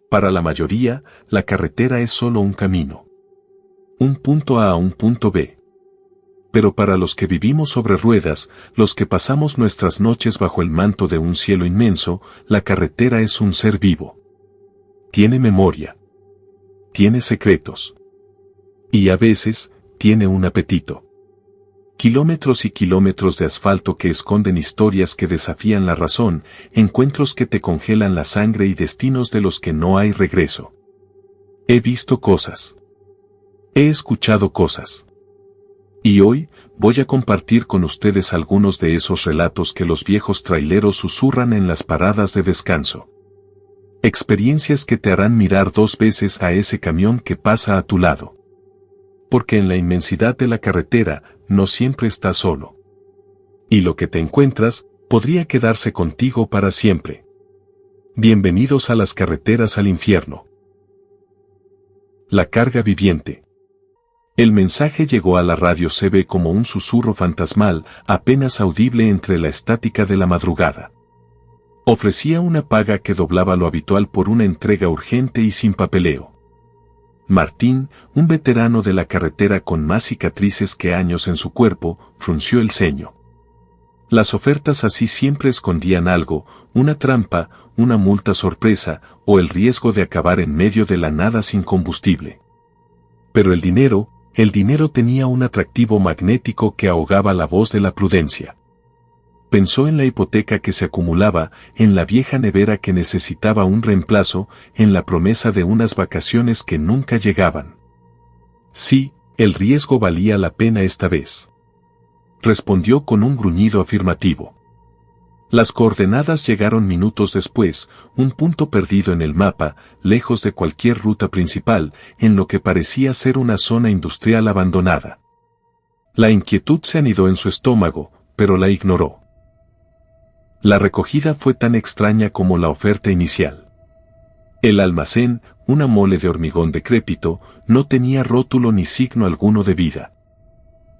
Para la mayoría, la carretera es solo un camino. Un punto A a un punto B. Pero para los que vivimos sobre ruedas, los que pasamos nuestras noches bajo el manto de un cielo inmenso, la carretera es un ser vivo. Tiene memoria. Tiene secretos. Y a veces, tiene un apetito. Kilómetros y kilómetros de asfalto que esconden historias que desafían la razón, encuentros que te congelan la sangre y destinos de los que no hay regreso. He visto cosas. He escuchado cosas. Y hoy, voy a compartir con ustedes algunos de esos relatos que los viejos traileros susurran en las paradas de descanso. Experiencias que te harán mirar 2 veces a ese camión que pasa a tu lado. Porque en la inmensidad de la carretera, no siempre estás solo. Y lo que te encuentras, podría quedarse contigo para siempre. Bienvenidos a las carreteras al infierno. La carga viviente. El mensaje llegó a la radio CB como un susurro fantasmal, apenas audible entre la estática de la madrugada. Ofrecía una paga que doblaba lo habitual por una entrega urgente y sin papeleo. Martín, un veterano de la carretera con más cicatrices que años en su cuerpo, frunció el ceño. Las ofertas así siempre escondían algo, una trampa, una multa sorpresa, o el riesgo de acabar en medio de la nada sin combustible. Pero el dinero tenía un atractivo magnético que ahogaba la voz de la prudencia. Pensó en la hipoteca que se acumulaba, en la vieja nevera que necesitaba un reemplazo, en la promesa de unas vacaciones que nunca llegaban. Sí, el riesgo valía la pena esta vez. Respondió con un gruñido afirmativo. Las coordenadas llegaron minutos después, un punto perdido en el mapa, lejos de cualquier ruta principal, en lo que parecía ser una zona industrial abandonada. La inquietud se anidó en su estómago, pero la ignoró. La recogida fue tan extraña como la oferta inicial. El almacén, una mole de hormigón decrépito, no tenía rótulo ni signo alguno de vida.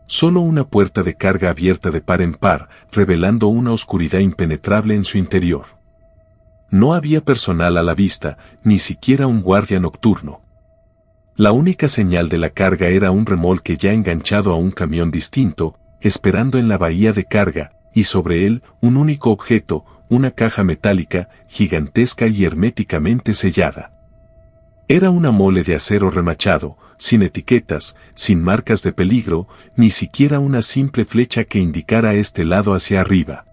Solo una puerta de carga abierta de par en par, revelando una oscuridad impenetrable en su interior. No había personal a la vista, ni siquiera un guardia nocturno. La única señal de la carga era un remolque ya enganchado a un camión distinto, esperando en la bahía de carga, y sobre él, un único objeto, una caja metálica, gigantesca y herméticamente sellada. Era una mole de acero remachado, sin etiquetas, sin marcas de peligro, ni siquiera una simple flecha que indicara este lado hacia arriba.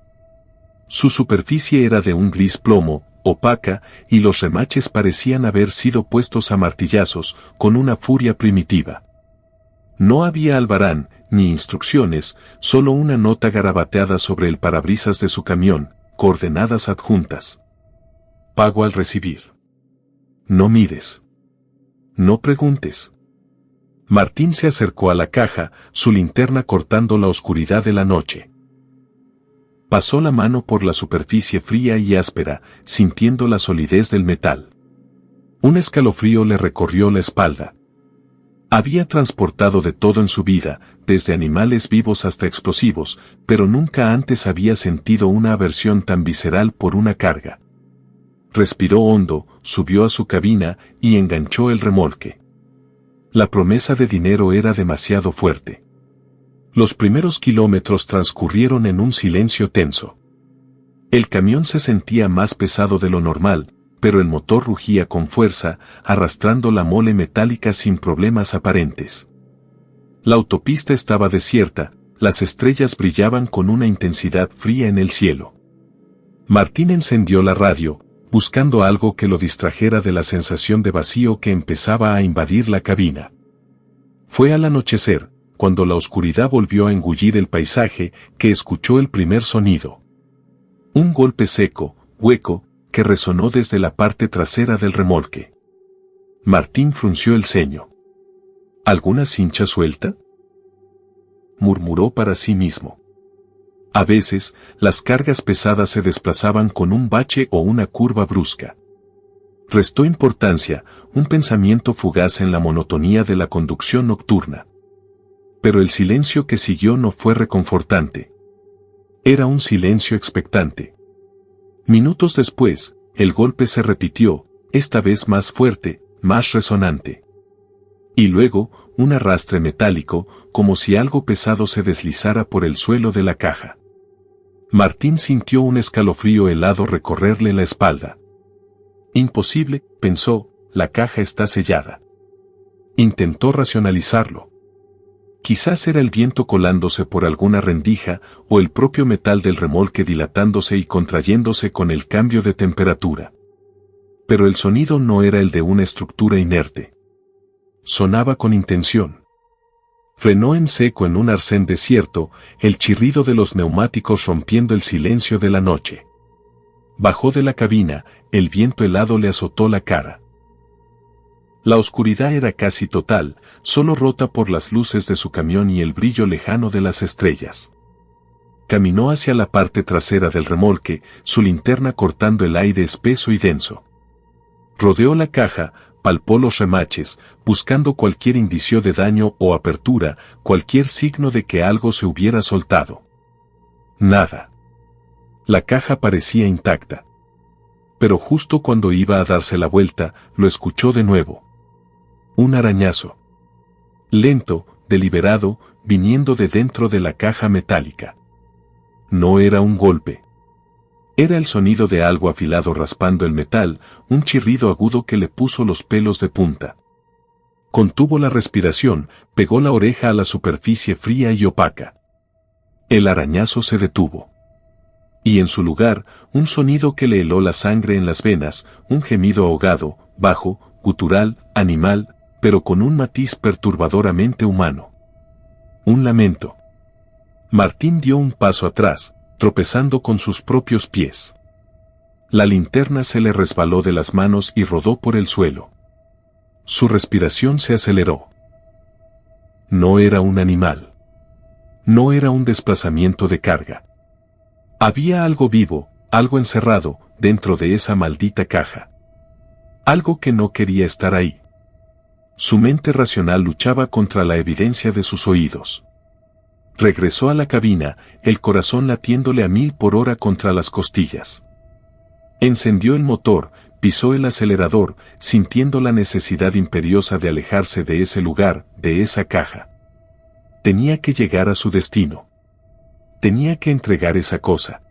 Su superficie era de un gris plomo, opaca, y los remaches parecían haber sido puestos a martillazos, con una furia primitiva. No había albarán, ni instrucciones, solo una nota garabateada sobre el parabrisas de su camión, coordenadas adjuntas. Pago al recibir. No mires. No preguntes. Martín se acercó a la caja, su linterna cortando la oscuridad de la noche. Pasó la mano por la superficie fría y áspera, sintiendo la solidez del metal. Un escalofrío le recorrió la espalda. Había transportado de todo en su vida, desde animales vivos hasta explosivos, pero nunca antes había sentido una aversión tan visceral por una carga. Respiró hondo, subió a su cabina y enganchó el remolque. La promesa de dinero era demasiado fuerte. Los primeros kilómetros transcurrieron en un silencio tenso. El camión se sentía más pesado de lo normal, pero el motor rugía con fuerza, arrastrando la mole metálica sin problemas aparentes. La autopista estaba desierta, las estrellas brillaban con una intensidad fría en el cielo. Martín encendió la radio, buscando algo que lo distrajera de la sensación de vacío que empezaba a invadir la cabina. Fue al anochecer, cuando la oscuridad volvió a engullir el paisaje, que escuchó el primer sonido. Un golpe seco, hueco, que resonó desde la parte trasera del remolque. Martín frunció el ceño. ¿Alguna cincha suelta?, murmuró para sí mismo. A veces, las cargas pesadas se desplazaban con un bache o una curva brusca. Restó importancia, un pensamiento fugaz en la monotonía de la conducción nocturna. Pero el silencio que siguió no fue reconfortante. Era un silencio expectante. Minutos después, el golpe se repitió, esta vez más fuerte, más resonante. Y luego, un arrastre metálico, como si algo pesado se deslizara por el suelo de la caja. Martín sintió un escalofrío helado recorrerle la espalda. Imposible, pensó, la caja está sellada. Intentó racionalizarlo. Quizás era el viento colándose por alguna rendija o el propio metal del remolque dilatándose y contrayéndose con el cambio de temperatura. Pero el sonido no era el de una estructura inerte. Sonaba con intención. Frenó en seco en un arcén desierto, el chirrido de los neumáticos rompiendo el silencio de la noche. Bajó de la cabina, el viento helado le azotó la cara. La oscuridad era casi total, solo rota por las luces de su camión y el brillo lejano de las estrellas. Caminó hacia la parte trasera del remolque, su linterna cortando el aire espeso y denso. Rodeó la caja, palpó los remaches, buscando cualquier indicio de daño o apertura, cualquier signo de que algo se hubiera soltado. Nada. La caja parecía intacta. Pero justo cuando iba a darse la vuelta, lo escuchó de nuevo. Un arañazo. Lento, deliberado, viniendo de dentro de la caja metálica. No era un golpe. Era el sonido de algo afilado raspando el metal, un chirrido agudo que le puso los pelos de punta. Contuvo la respiración, pegó la oreja a la superficie fría y opaca. El arañazo se detuvo. Y en su lugar, un sonido que le heló la sangre en las venas, un gemido ahogado, bajo, gutural, animal, pero con un matiz perturbadoramente humano. Un lamento. Martín dio un paso atrás, tropezando con sus propios pies. La linterna se le resbaló de las manos y rodó por el suelo. Su respiración se aceleró. No era un animal. No era un desplazamiento de carga. Había algo vivo, algo encerrado, dentro de esa maldita caja. Algo que no quería estar ahí. Su mente racional luchaba contra la evidencia de sus oídos. Regresó a la cabina, el corazón latiéndole a 1000 por hora contra las costillas. Encendió el motor, pisó el acelerador, sintiendo la necesidad imperiosa de alejarse de ese lugar, de esa caja. Tenía que llegar a su destino. Tenía que entregar esa cosa.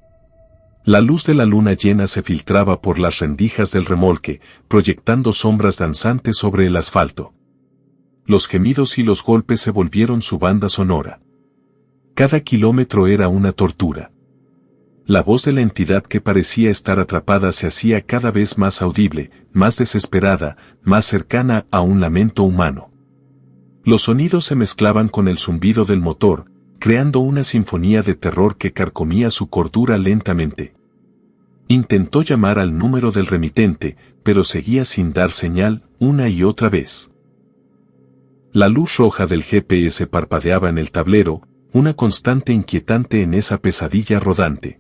La luz de la luna llena se filtraba por las rendijas del remolque, proyectando sombras danzantes sobre el asfalto. Los gemidos y los golpes se volvieron su banda sonora. Cada kilómetro era una tortura. La voz de la entidad que parecía estar atrapada se hacía cada vez más audible, más desesperada, más cercana a un lamento humano. Los sonidos se mezclaban con el zumbido del motor, creando una sinfonía de terror que carcomía su cordura lentamente. Intentó llamar al número del remitente, pero seguía sin dar señal, una y otra vez. La luz roja del GPS parpadeaba en el tablero, una constante inquietante en esa pesadilla rodante.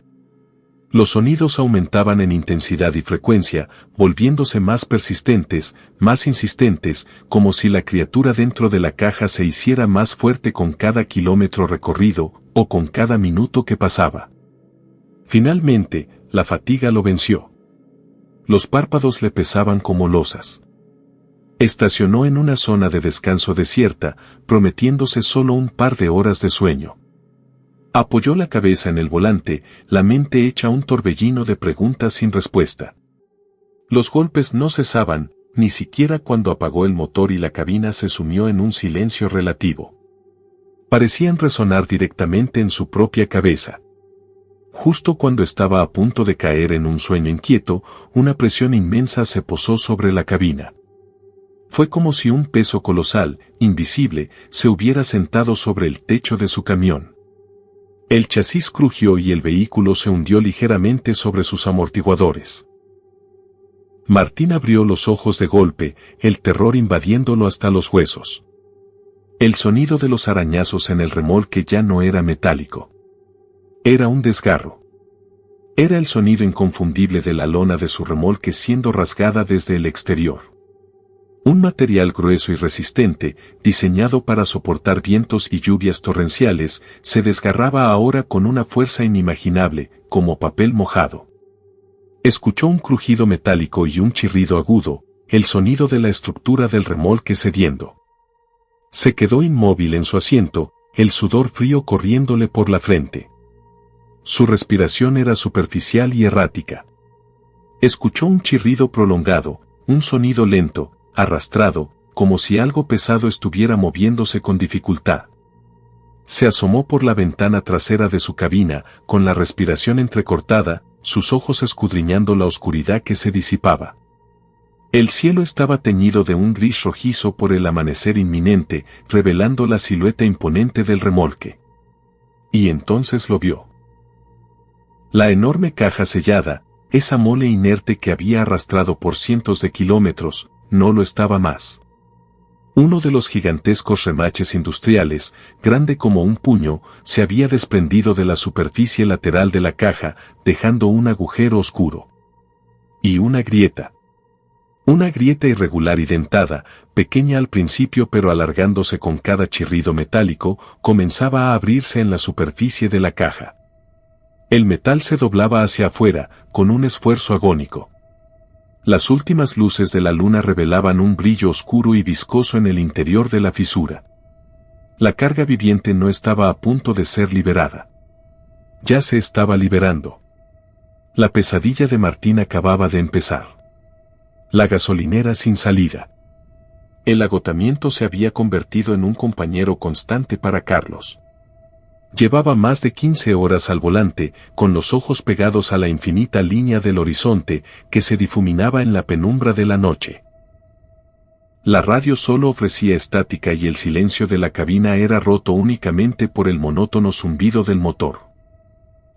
Los sonidos aumentaban en intensidad y frecuencia, volviéndose más persistentes, más insistentes, como si la criatura dentro de la caja se hiciera más fuerte con cada kilómetro recorrido, o con cada minuto que pasaba. Finalmente, la fatiga lo venció. Los párpados le pesaban como losas. Estacionó en una zona de descanso desierta, prometiéndose solo un par de horas de sueño. Apoyó la cabeza en el volante, la mente hecha un torbellino de preguntas sin respuesta. Los golpes no cesaban, ni siquiera cuando apagó el motor y la cabina se sumió en un silencio relativo. Parecían resonar directamente en su propia cabeza. Justo cuando estaba a punto de caer en un sueño inquieto, una presión inmensa se posó sobre la cabina. Fue como si un peso colosal, invisible, se hubiera sentado sobre el techo de su camión. El chasis crujió y el vehículo se hundió ligeramente sobre sus amortiguadores. Martín abrió los ojos de golpe, el terror invadiéndolo hasta los huesos. El sonido de los arañazos en el remolque ya no era metálico. Era un desgarro. Era el sonido inconfundible de la lona de su remolque siendo rasgada desde el exterior. Un material grueso y resistente, diseñado para soportar vientos y lluvias torrenciales, se desgarraba ahora con una fuerza inimaginable, como papel mojado. Escuchó un crujido metálico y un chirrido agudo, el sonido de la estructura del remolque cediendo. Se quedó inmóvil en su asiento, el sudor frío corriéndole por la frente. Su respiración era superficial y errática. Escuchó un chirrido prolongado, un sonido lento, arrastrado, como si algo pesado estuviera moviéndose con dificultad. Se asomó por la ventana trasera de su cabina, con la respiración entrecortada, sus ojos escudriñando la oscuridad que se disipaba. El cielo estaba teñido de un gris rojizo por el amanecer inminente, revelando la silueta imponente del remolque. Y entonces lo vio. La enorme caja sellada, esa mole inerte que había arrastrado por cientos de kilómetros, no lo estaba más. Uno de los gigantescos remaches industriales, grande como un puño, se había desprendido de la superficie lateral de la caja, dejando un agujero oscuro. Y una grieta. Una grieta irregular y dentada, pequeña al principio pero alargándose con cada chirrido metálico, comenzaba a abrirse en la superficie de la caja. El metal se doblaba hacia afuera, con un esfuerzo agónico. Las últimas luces de la luna revelaban un brillo oscuro y viscoso en el interior de la fisura. La carga viviente no estaba a punto de ser liberada. Ya se estaba liberando. La pesadilla de Martín acababa de empezar. La gasolinera sin salida. El agotamiento se había convertido en un compañero constante para Carlos. Llevaba más de 15 horas al volante, con los ojos pegados a la infinita línea del horizonte que se difuminaba en la penumbra de la noche. La radio solo ofrecía estática y el silencio de la cabina era roto únicamente por el monótono zumbido del motor.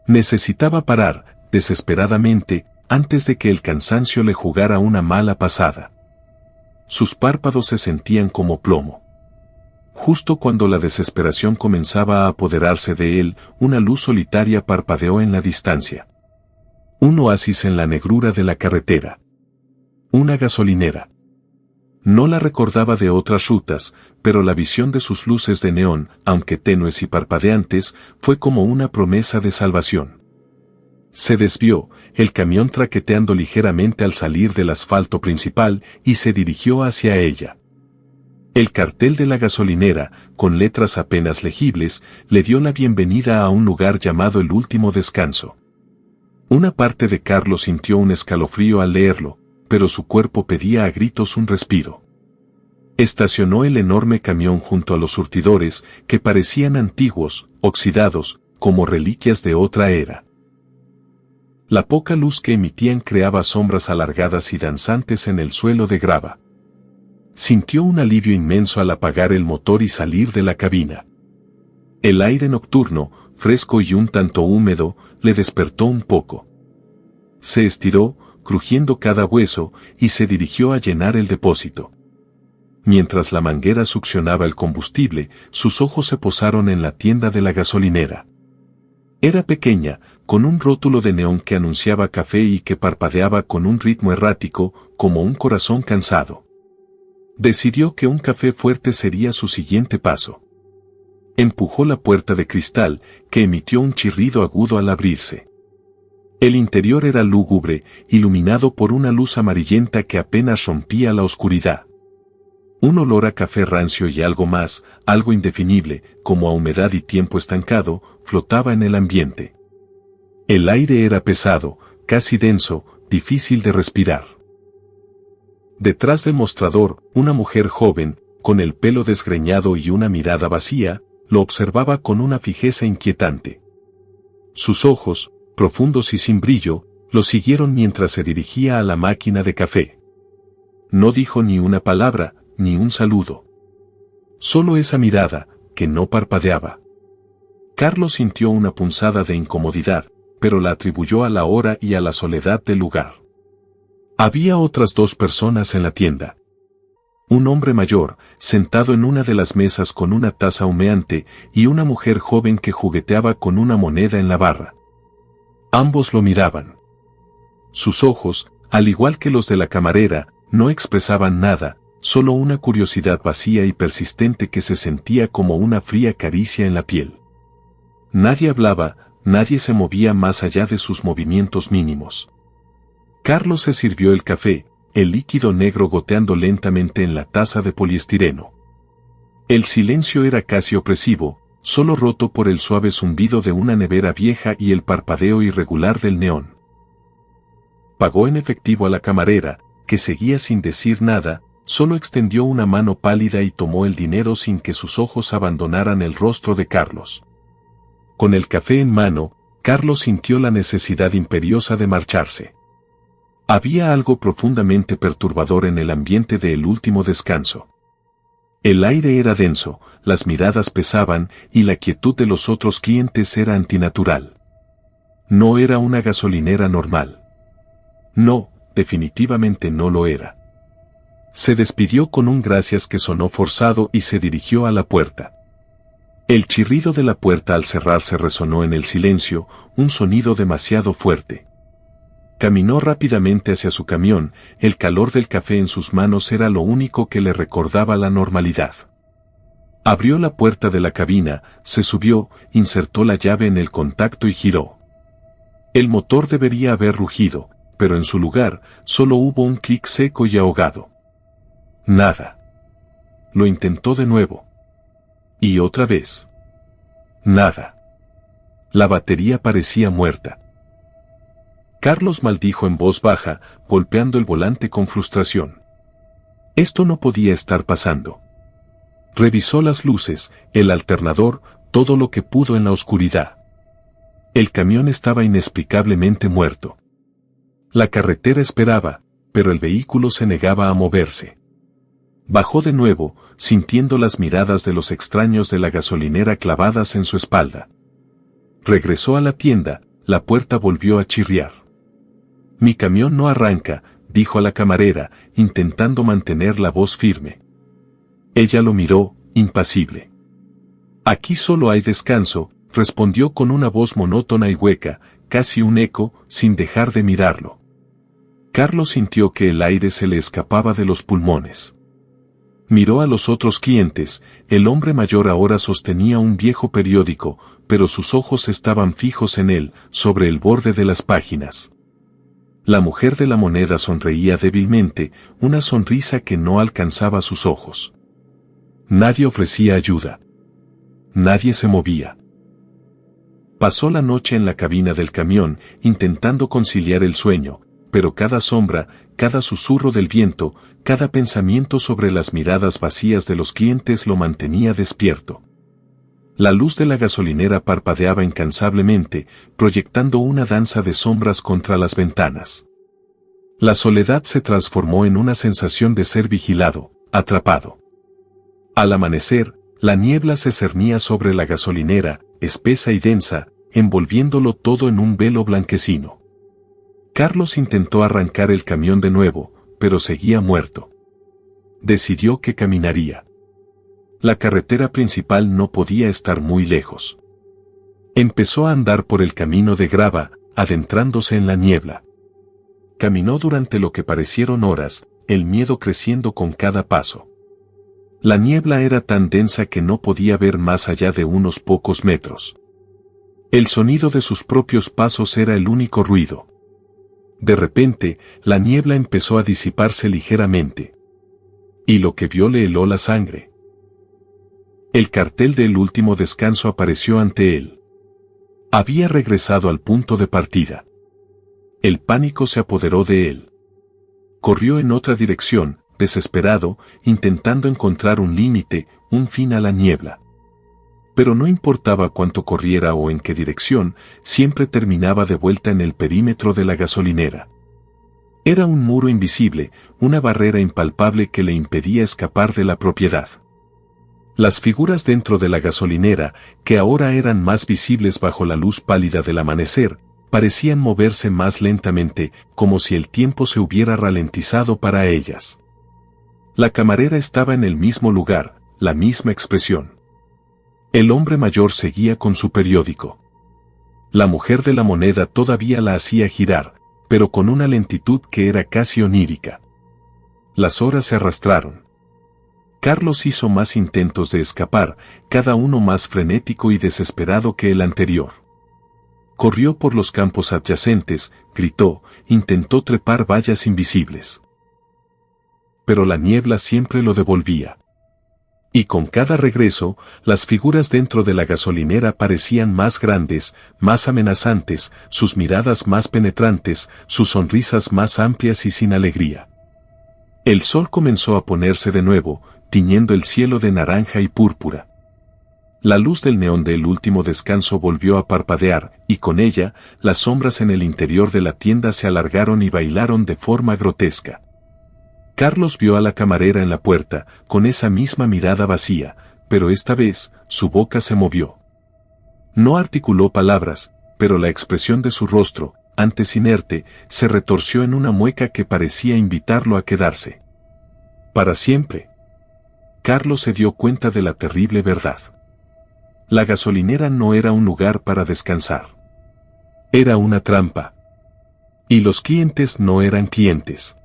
Necesitaba parar, desesperadamente, antes de que el cansancio le jugara una mala pasada. Sus párpados se sentían como plomo. Justo cuando la desesperación comenzaba a apoderarse de él, una luz solitaria parpadeó en la distancia. Un oasis en la negrura de la carretera. Una gasolinera. No la recordaba de otras rutas, pero la visión de sus luces de neón, aunque tenues y parpadeantes, fue como una promesa de salvación. Se desvió, el camión traqueteando ligeramente al salir del asfalto principal, y se dirigió hacia ella. El cartel de la gasolinera, con letras apenas legibles, le dio la bienvenida a un lugar llamado El Último Descanso. Una parte de Carlos sintió un escalofrío al leerlo, pero su cuerpo pedía a gritos un respiro. Estacionó el enorme camión junto a los surtidores, que parecían antiguos, oxidados, como reliquias de otra era. La poca luz que emitían creaba sombras alargadas y danzantes en el suelo de grava. Sintió un alivio inmenso al apagar el motor y salir de la cabina. El aire nocturno, fresco y un tanto húmedo, le despertó un poco. Se estiró, crujiendo cada hueso, y se dirigió a llenar el depósito. Mientras la manguera succionaba el combustible, sus ojos se posaron en la tienda de la gasolinera. Era pequeña, con un rótulo de neón que anunciaba café y que parpadeaba con un ritmo errático, como un corazón cansado. Decidió que un café fuerte sería su siguiente paso. Empujó la puerta de cristal, que emitió un chirrido agudo al abrirse. El interior era lúgubre, iluminado por una luz amarillenta que apenas rompía la oscuridad. Un olor a café rancio y algo más, algo indefinible, como a humedad y tiempo estancado, flotaba en el ambiente. El aire era pesado, casi denso, difícil de respirar. Detrás del mostrador, una mujer joven, con el pelo desgreñado y una mirada vacía, lo observaba con una fijeza inquietante. Sus ojos, profundos y sin brillo, lo siguieron mientras se dirigía a la máquina de café. No dijo ni una palabra, ni un saludo. Solo esa mirada, que no parpadeaba. Carlos sintió una punzada de incomodidad, pero la atribuyó a la hora y a la soledad del lugar. Había otras dos personas en la tienda. Un hombre mayor, sentado en una de las mesas con una taza humeante, y una mujer joven que jugueteaba con una moneda en la barra. Ambos lo miraban. Sus ojos, al igual que los de la camarera, no expresaban nada, solo una curiosidad vacía y persistente que se sentía como una fría caricia en la piel. Nadie hablaba, nadie se movía más allá de sus movimientos mínimos. Carlos se sirvió el café, el líquido negro goteando lentamente en la taza de poliestireno. El silencio era casi opresivo, solo roto por el suave zumbido de una nevera vieja y el parpadeo irregular del neón. Pagó en efectivo a la camarera, que seguía sin decir nada, solo extendió una mano pálida y tomó el dinero sin que sus ojos abandonaran el rostro de Carlos. Con el café en mano, Carlos sintió la necesidad imperiosa de marcharse. Había algo profundamente perturbador en el ambiente del último descanso. El aire era denso, las miradas pesaban y la quietud de los otros clientes era antinatural. No era una gasolinera normal. No, definitivamente no lo era. Se despidió con un gracias que sonó forzado y se dirigió a la puerta. El chirrido de la puerta al cerrarse resonó en el silencio, un sonido demasiado fuerte. Caminó rápidamente hacia su camión, el calor del café en sus manos era lo único que le recordaba la normalidad. Abrió la puerta de la cabina, se subió, insertó la llave en el contacto y giró. El motor debería haber rugido, pero en su lugar, solo hubo un clic seco y ahogado. Nada. Lo intentó de nuevo. Y otra vez. Nada. La batería parecía muerta. Carlos maldijo en voz baja, golpeando el volante con frustración. Esto no podía estar pasando. Revisó las luces, el alternador, todo lo que pudo en la oscuridad. El camión estaba inexplicablemente muerto. La carretera esperaba, pero el vehículo se negaba a moverse. Bajó de nuevo, sintiendo las miradas de los extraños de la gasolinera clavadas en su espalda. Regresó a la tienda, la puerta volvió a chirriar. «Mi camión no arranca», dijo a la camarera, intentando mantener la voz firme. Ella lo miró, impasible. «Aquí solo hay descanso», respondió con una voz monótona y hueca, casi un eco, sin dejar de mirarlo. Carlos sintió que el aire se le escapaba de los pulmones. Miró a los otros clientes, el hombre mayor ahora sostenía un viejo periódico, pero sus ojos estaban fijos en él, sobre el borde de las páginas. La mujer de la moneda sonreía débilmente, una sonrisa que no alcanzaba sus ojos. Nadie ofrecía ayuda. Nadie se movía. Pasó la noche en la cabina del camión, intentando conciliar el sueño, pero cada sombra, cada susurro del viento, cada pensamiento sobre las miradas vacías de los clientes lo mantenía despierto. La luz de la gasolinera parpadeaba incansablemente, proyectando una danza de sombras contra las ventanas. La soledad se transformó en una sensación de ser vigilado, atrapado. Al amanecer, la niebla se cernía sobre la gasolinera, espesa y densa, envolviéndolo todo en un velo blanquecino. Carlos intentó arrancar el camión de nuevo, pero seguía muerto. Decidió que caminaría. La carretera principal no podía estar muy lejos. Empezó a andar por el camino de grava, adentrándose en la niebla. Caminó durante lo que parecieron horas, el miedo creciendo con cada paso. La niebla era tan densa que no podía ver más allá de unos pocos metros. El sonido de sus propios pasos era el único ruido. De repente, la niebla empezó a disiparse ligeramente. Y lo que vio le heló la sangre. El cartel del último descanso apareció ante él. Había regresado al punto de partida. El pánico se apoderó de él. Corrió en otra dirección, desesperado, intentando encontrar un límite, un fin a la niebla. Pero no importaba cuánto corriera o en qué dirección, siempre terminaba de vuelta en el perímetro de la gasolinera. Era un muro invisible, una barrera impalpable que le impedía escapar de la propiedad. Las figuras dentro de la gasolinera, que ahora eran más visibles bajo la luz pálida del amanecer, parecían moverse más lentamente, como si el tiempo se hubiera ralentizado para ellas. La camarera estaba en el mismo lugar, la misma expresión. El hombre mayor seguía con su periódico. La mujer de la moneda todavía la hacía girar, pero con una lentitud que era casi onírica. Las horas se arrastraron. Carlos hizo más intentos de escapar, cada uno más frenético y desesperado que el anterior. Corrió por los campos adyacentes, gritó, intentó trepar vallas invisibles. Pero la niebla siempre lo devolvía. Y con cada regreso, las figuras dentro de la gasolinera parecían más grandes, más amenazantes, sus miradas más penetrantes, sus sonrisas más amplias y sin alegría. El sol comenzó a ponerse de nuevo, tiñendo el cielo de naranja y púrpura. La luz del neón del último descanso volvió a parpadear, y con ella, las sombras en el interior de la tienda se alargaron y bailaron de forma grotesca. Carlos vio a la camarera en la puerta, con esa misma mirada vacía, pero esta vez, su boca se movió. No articuló palabras, pero la expresión de su rostro, antes inerte, se retorció en una mueca que parecía invitarlo a quedarse. Para siempre. Carlos se dio cuenta de la terrible verdad. La gasolinera no era un lugar para descansar. Era una trampa. Y los clientes no eran clientes.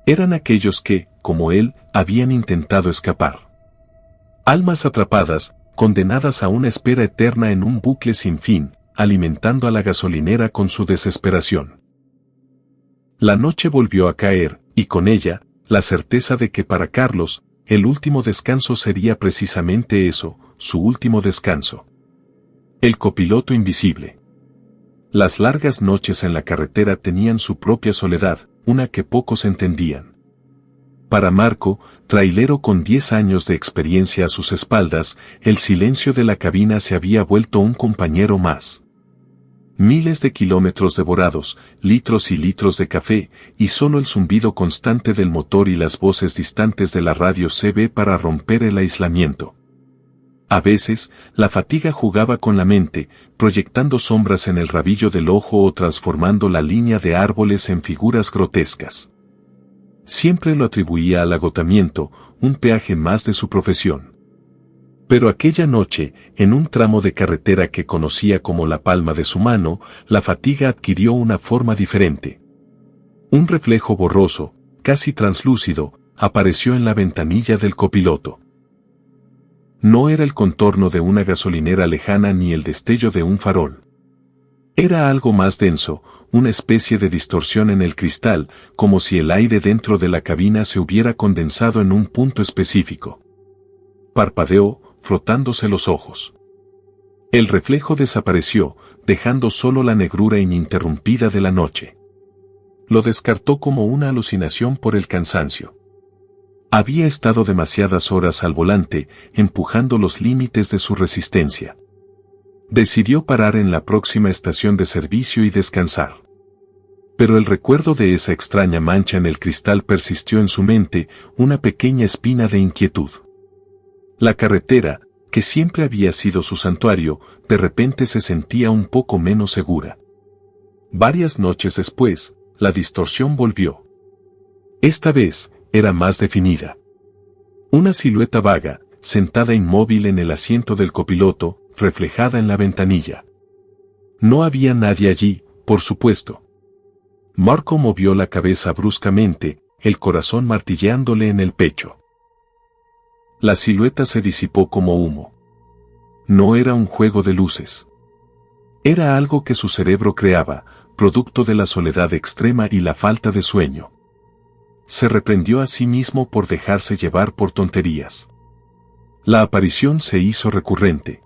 Eran aquellos que, como él, habían intentado escapar. Almas atrapadas, condenadas a una espera eterna en un bucle sin fin, alimentando a la gasolinera con su desesperación. La noche volvió a caer, y con ella, la certeza de que para Carlos, el último descanso sería precisamente eso, su último descanso. El copiloto invisible. Las largas noches en la carretera tenían su propia soledad, una que pocos entendían. Para Marco, trailero con 10 años de experiencia a sus espaldas, el silencio de la cabina se había vuelto un compañero más. Miles de kilómetros devorados, litros y litros de café, y solo el zumbido constante del motor y las voces distantes de la radio CB para romper el aislamiento. A veces, la fatiga jugaba con la mente, proyectando sombras en el rabillo del ojo o transformando la línea de árboles en figuras grotescas. Siempre lo atribuía al agotamiento, un peaje más de su profesión. Pero aquella noche, en un tramo de carretera que conocía como la palma de su mano, la fatiga adquirió una forma diferente. Un reflejo borroso, casi translúcido, apareció en la ventanilla del copiloto. No era el contorno de una gasolinera lejana ni el destello de un farol. Era algo más denso, una especie de distorsión en el cristal, como si el aire dentro de la cabina se hubiera condensado en un punto específico. Parpadeó, frotándose los ojos. El reflejo desapareció, dejando solo la negrura ininterrumpida de la noche. Lo descartó como una alucinación por el cansancio. Había estado demasiadas horas al volante, empujando los límites de su resistencia. Decidió parar en la próxima estación de servicio y descansar. Pero el recuerdo de esa extraña mancha en el cristal persistió en su mente, una pequeña espina de inquietud. La carretera, que siempre había sido su santuario, de repente se sentía un poco menos segura. Varias noches después, la distorsión volvió. Esta vez, era más definida. Una silueta vaga, sentada inmóvil en el asiento del copiloto, reflejada en la ventanilla. No había nadie allí, por supuesto. Marco movió la cabeza bruscamente, el corazón martilleándole en el pecho. La silueta se disipó como humo. No era un juego de luces. Era algo que su cerebro creaba, producto de la soledad extrema y la falta de sueño. Se reprendió a sí mismo por dejarse llevar por tonterías. La aparición se hizo recurrente.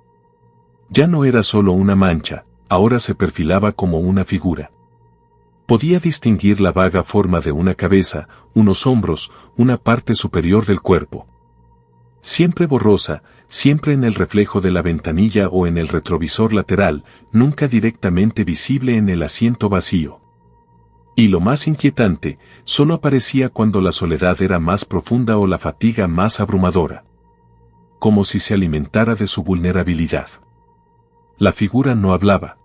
Ya no era solo una mancha, ahora se perfilaba como una figura. Podía distinguir la vaga forma de una cabeza, unos hombros, una parte superior del cuerpo. Siempre borrosa, siempre en el reflejo de la ventanilla o en el retrovisor lateral, nunca directamente visible en el asiento vacío. Y lo más inquietante, solo aparecía cuando la soledad era más profunda o la fatiga más abrumadora. Como si se alimentara de su vulnerabilidad. La figura no hablaba.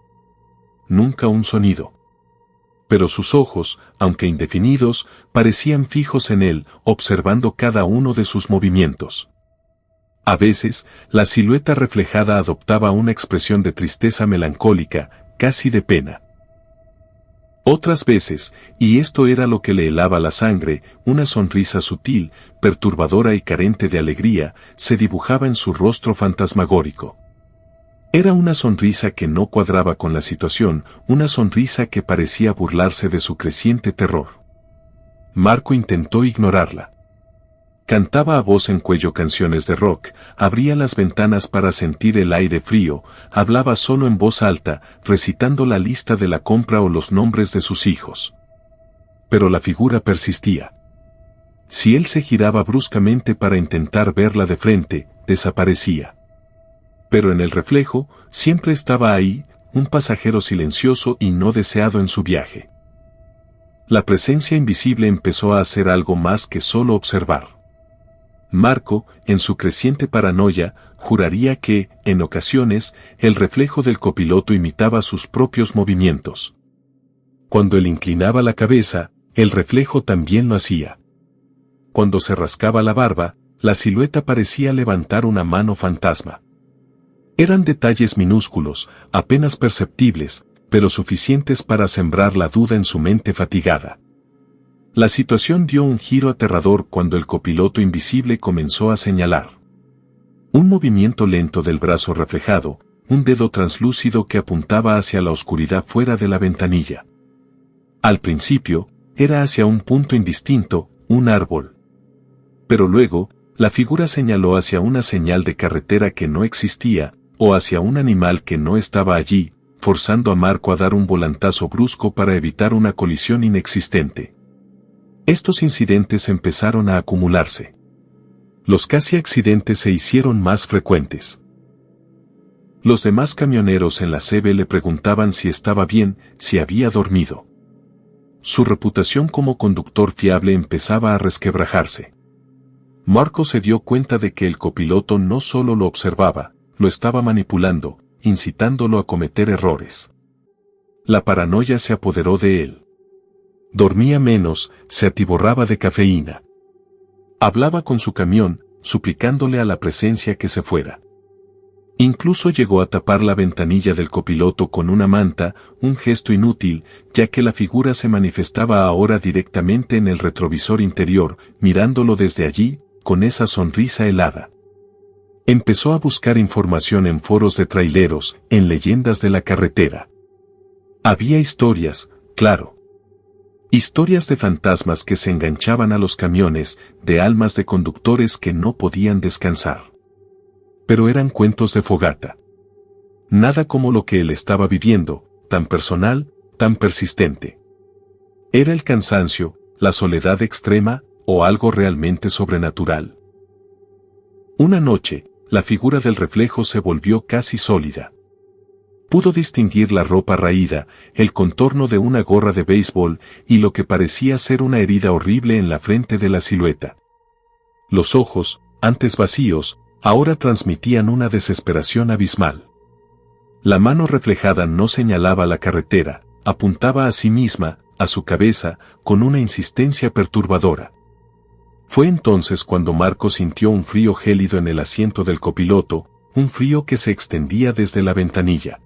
Nunca un sonido. Pero sus ojos, aunque indefinidos, parecían fijos en él, observando cada uno de sus movimientos. A veces, la silueta reflejada adoptaba una expresión de tristeza melancólica, casi de pena. Otras veces, y esto era lo que le helaba la sangre, una sonrisa sutil, perturbadora y carente de alegría, se dibujaba en su rostro fantasmagórico. Era una sonrisa que no cuadraba con la situación, una sonrisa que parecía burlarse de su creciente terror. Marco intentó ignorarla. Cantaba a voz en cuello canciones de rock, abría las ventanas para sentir el aire frío, hablaba solo en voz alta, recitando la lista de la compra o los nombres de sus hijos. Pero la figura persistía. Si él se giraba bruscamente para intentar verla de frente, desaparecía. Pero en el reflejo, siempre estaba ahí, un pasajero silencioso y no deseado en su viaje. La presencia invisible empezó a hacer algo más que solo observar. Marco, en su creciente paranoia, juraría que, en ocasiones, el reflejo del copiloto imitaba sus propios movimientos. Cuando él inclinaba la cabeza, el reflejo también lo hacía. Cuando se rascaba la barba, la silueta parecía levantar una mano fantasma. Eran detalles minúsculos, apenas perceptibles, pero suficientes para sembrar la duda en su mente fatigada. La situación dio un giro aterrador cuando el copiloto invisible comenzó a señalar. Un movimiento lento del brazo reflejado, un dedo translúcido que apuntaba hacia la oscuridad fuera de la ventanilla. Al principio, era hacia un punto indistinto, un árbol. Pero luego, la figura señaló hacia una señal de carretera que no existía, o hacia un animal que no estaba allí, forzando a Marco a dar un volantazo brusco para evitar una colisión inexistente. Estos incidentes empezaron a acumularse. Los casi accidentes se hicieron más frecuentes. Los demás camioneros en la CB le preguntaban si estaba bien, si había dormido. Su reputación como conductor fiable empezaba a resquebrajarse. Marco se dio cuenta de que el copiloto no solo lo observaba, lo estaba manipulando, incitándolo a cometer errores. La paranoia se apoderó de él. Dormía menos, se atiborraba de cafeína. Hablaba con su camión, suplicándole a la presencia que se fuera. Incluso llegó a tapar la ventanilla del copiloto con una manta, un gesto inútil, ya que la figura se manifestaba ahora directamente en el retrovisor interior, mirándolo desde allí, con esa sonrisa helada. Empezó a buscar información en foros de traileros, en leyendas de la carretera. Había historias, claro. Historias de fantasmas que se enganchaban a los camiones, de almas de conductores que no podían descansar. Pero eran cuentos de fogata. Nada como lo que él estaba viviendo, tan personal, tan persistente. Era el cansancio, la soledad extrema, o algo realmente sobrenatural. Una noche, la figura del reflejo se volvió casi sólida. Pudo distinguir la ropa raída, el contorno de una gorra de béisbol y lo que parecía ser una herida horrible en la frente de la silueta. Los ojos, antes vacíos, ahora transmitían una desesperación abismal. La mano reflejada no señalaba la carretera, apuntaba a sí misma, a su cabeza, con una insistencia perturbadora. Fue entonces cuando Marco sintió un frío gélido en el asiento del copiloto, un frío que se extendía desde la ventanilla.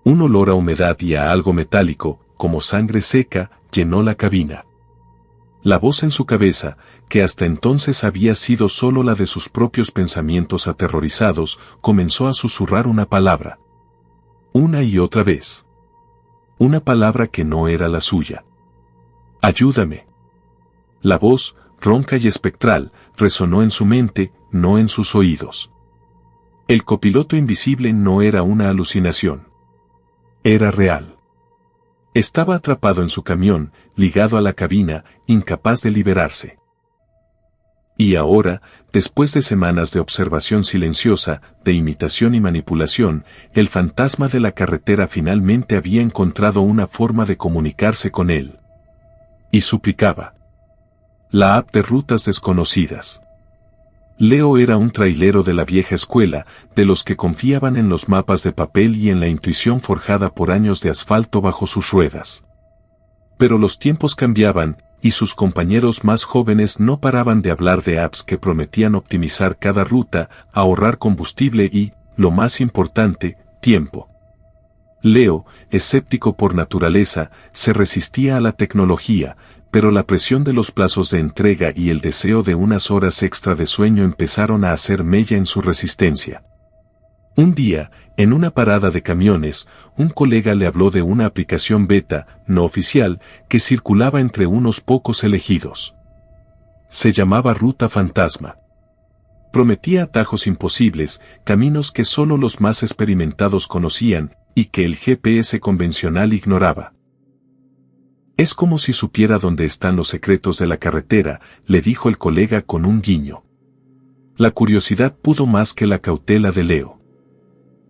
Un olor a humedad y a algo metálico, como sangre seca, llenó la cabina. La voz en su cabeza, que hasta entonces había sido solo la de sus propios pensamientos aterrorizados, comenzó a susurrar una palabra. Una y otra vez. Una palabra que no era la suya. Ayúdame. La voz, ronca y espectral, resonó en su mente, no en sus oídos. El copiloto invisible no era una alucinación. Era real. Estaba atrapado en su camión, ligado a la cabina, incapaz de liberarse. Y ahora, después de semanas de observación silenciosa, de imitación y manipulación, el fantasma de la carretera finalmente había encontrado una forma de comunicarse con él. Y suplicaba. La app de rutas desconocidas. Leo era un trailero de la vieja escuela, de los que confiaban en los mapas de papel y en la intuición forjada por años de asfalto bajo sus ruedas. Pero los tiempos cambiaban, y sus compañeros más jóvenes no paraban de hablar de apps que prometían optimizar cada ruta, ahorrar combustible y, lo más importante, tiempo. Leo, escéptico por naturaleza, se resistía a la tecnología, pero la presión de los plazos de entrega y el deseo de unas horas extra de sueño empezaron a hacer mella en su resistencia. Un día, En una parada de camiones, un colega le habló de una aplicación beta, no oficial, que circulaba entre unos pocos elegidos. Se llamaba Ruta Fantasma. Prometía atajos imposibles, caminos que solo los más experimentados conocían y que el GPS convencional ignoraba. Es como si supiera dónde están los secretos de la carretera, le dijo el colega con un guiño. La curiosidad pudo más que la cautela de Leo.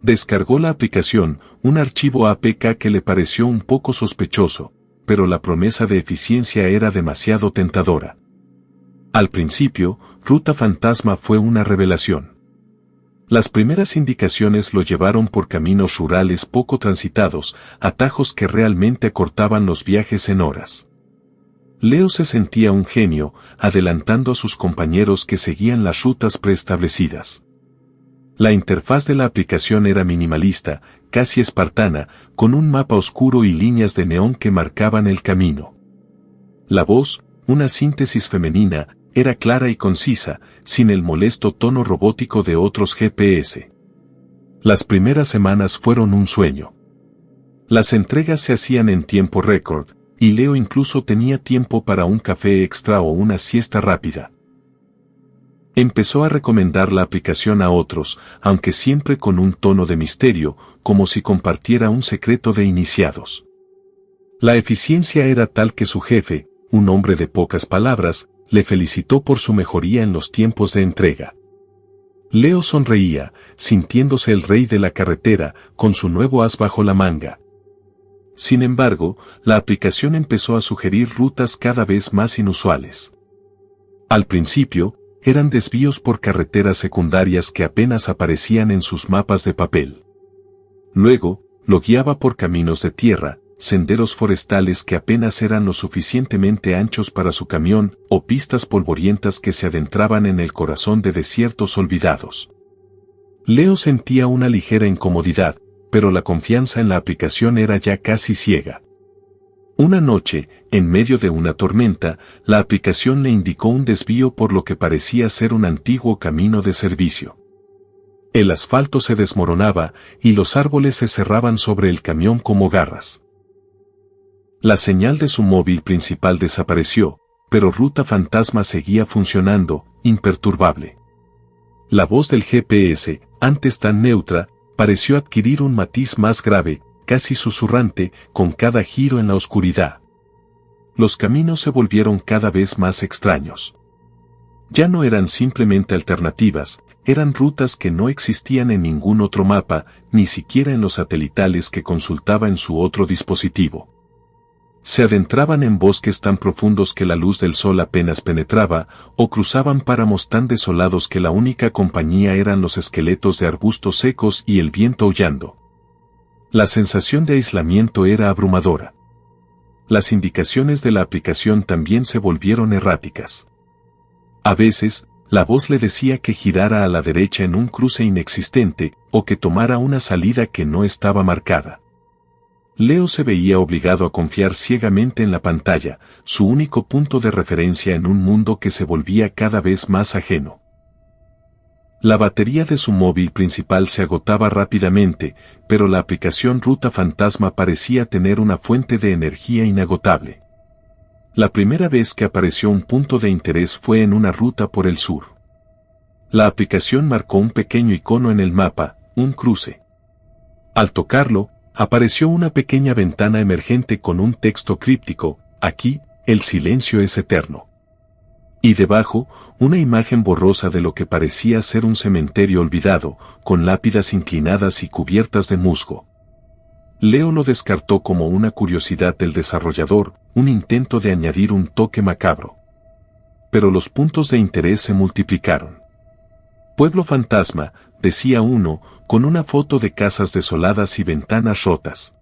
Descargó la aplicación, un archivo APK que le pareció un poco sospechoso, pero la promesa de eficiencia era demasiado tentadora. Al principio, Ruta Fantasma fue una revelación. Las primeras indicaciones lo llevaron por caminos rurales poco transitados, atajos que realmente acortaban los viajes en horas. Leo se sentía un genio, adelantando a sus compañeros que seguían las rutas preestablecidas. La interfaz de la aplicación era minimalista, casi espartana, con un mapa oscuro y líneas de neón que marcaban el camino. La voz, una síntesis femenina, era clara y concisa, sin el molesto tono robótico de otros GPS. Las primeras semanas fueron un sueño. Las entregas se hacían en tiempo récord, y Leo incluso tenía tiempo para un café extra o una siesta rápida. Empezó a recomendar la aplicación a otros, aunque siempre con un tono de misterio, como si compartiera un secreto de iniciados. La eficiencia era tal que su jefe, un hombre de pocas palabras, le felicitó por su mejoría en los tiempos de entrega. Leo sonreía, sintiéndose el rey de la carretera, con su nuevo as bajo la manga. Sin embargo, la aplicación empezó a sugerir rutas cada vez más inusuales. Al principio, eran desvíos por carreteras secundarias que apenas aparecían en sus mapas de papel. Luego, lo guiaba por caminos de tierra, senderos forestales que apenas eran lo suficientemente anchos para su camión, o pistas polvorientas que se adentraban en el corazón de desiertos olvidados. Leo sentía una ligera incomodidad, pero la confianza en la aplicación era ya casi ciega. Una noche, en medio de una tormenta, la aplicación le indicó un desvío por lo que parecía ser un antiguo camino de servicio. El asfalto se desmoronaba y los árboles se cerraban sobre el camión como garras. La señal de su móvil principal desapareció, pero Ruta Fantasma seguía funcionando, imperturbable. La voz del GPS, antes tan neutra, pareció adquirir un matiz más grave, casi susurrante, con cada giro en la oscuridad. Los caminos se volvieron cada vez más extraños. Ya no eran simplemente alternativas, eran rutas que no existían en ningún otro mapa, ni siquiera en los satelitales que consultaba en su otro dispositivo. Se adentraban en bosques tan profundos que la luz del sol apenas penetraba, o cruzaban páramos tan desolados que la única compañía eran los esqueletos de arbustos secos y el viento aullando. La sensación de aislamiento era abrumadora. Las indicaciones de la aplicación también se volvieron erráticas. A veces, la voz le decía que girara a la derecha en un cruce inexistente, o que tomara una salida que no estaba marcada. Leo se veía obligado a confiar ciegamente en la pantalla, su único punto de referencia en un mundo que se volvía cada vez más ajeno. La batería de su móvil principal se agotaba rápidamente, pero la aplicación Ruta Fantasma parecía tener una fuente de energía inagotable. La primera vez que apareció un punto de interés fue en una ruta por el sur. La aplicación marcó un pequeño icono en el mapa, un cruce. Al tocarlo, apareció una pequeña ventana emergente con un texto críptico: aquí, el silencio es eterno. Y debajo, una imagen borrosa de lo que parecía ser un cementerio olvidado, con lápidas inclinadas y cubiertas de musgo. Leo lo descartó como una curiosidad del desarrollador, un intento de añadir un toque macabro. Pero los puntos de interés se multiplicaron. Pueblo fantasma, decía uno, con una foto de casas desoladas y ventanas rotas.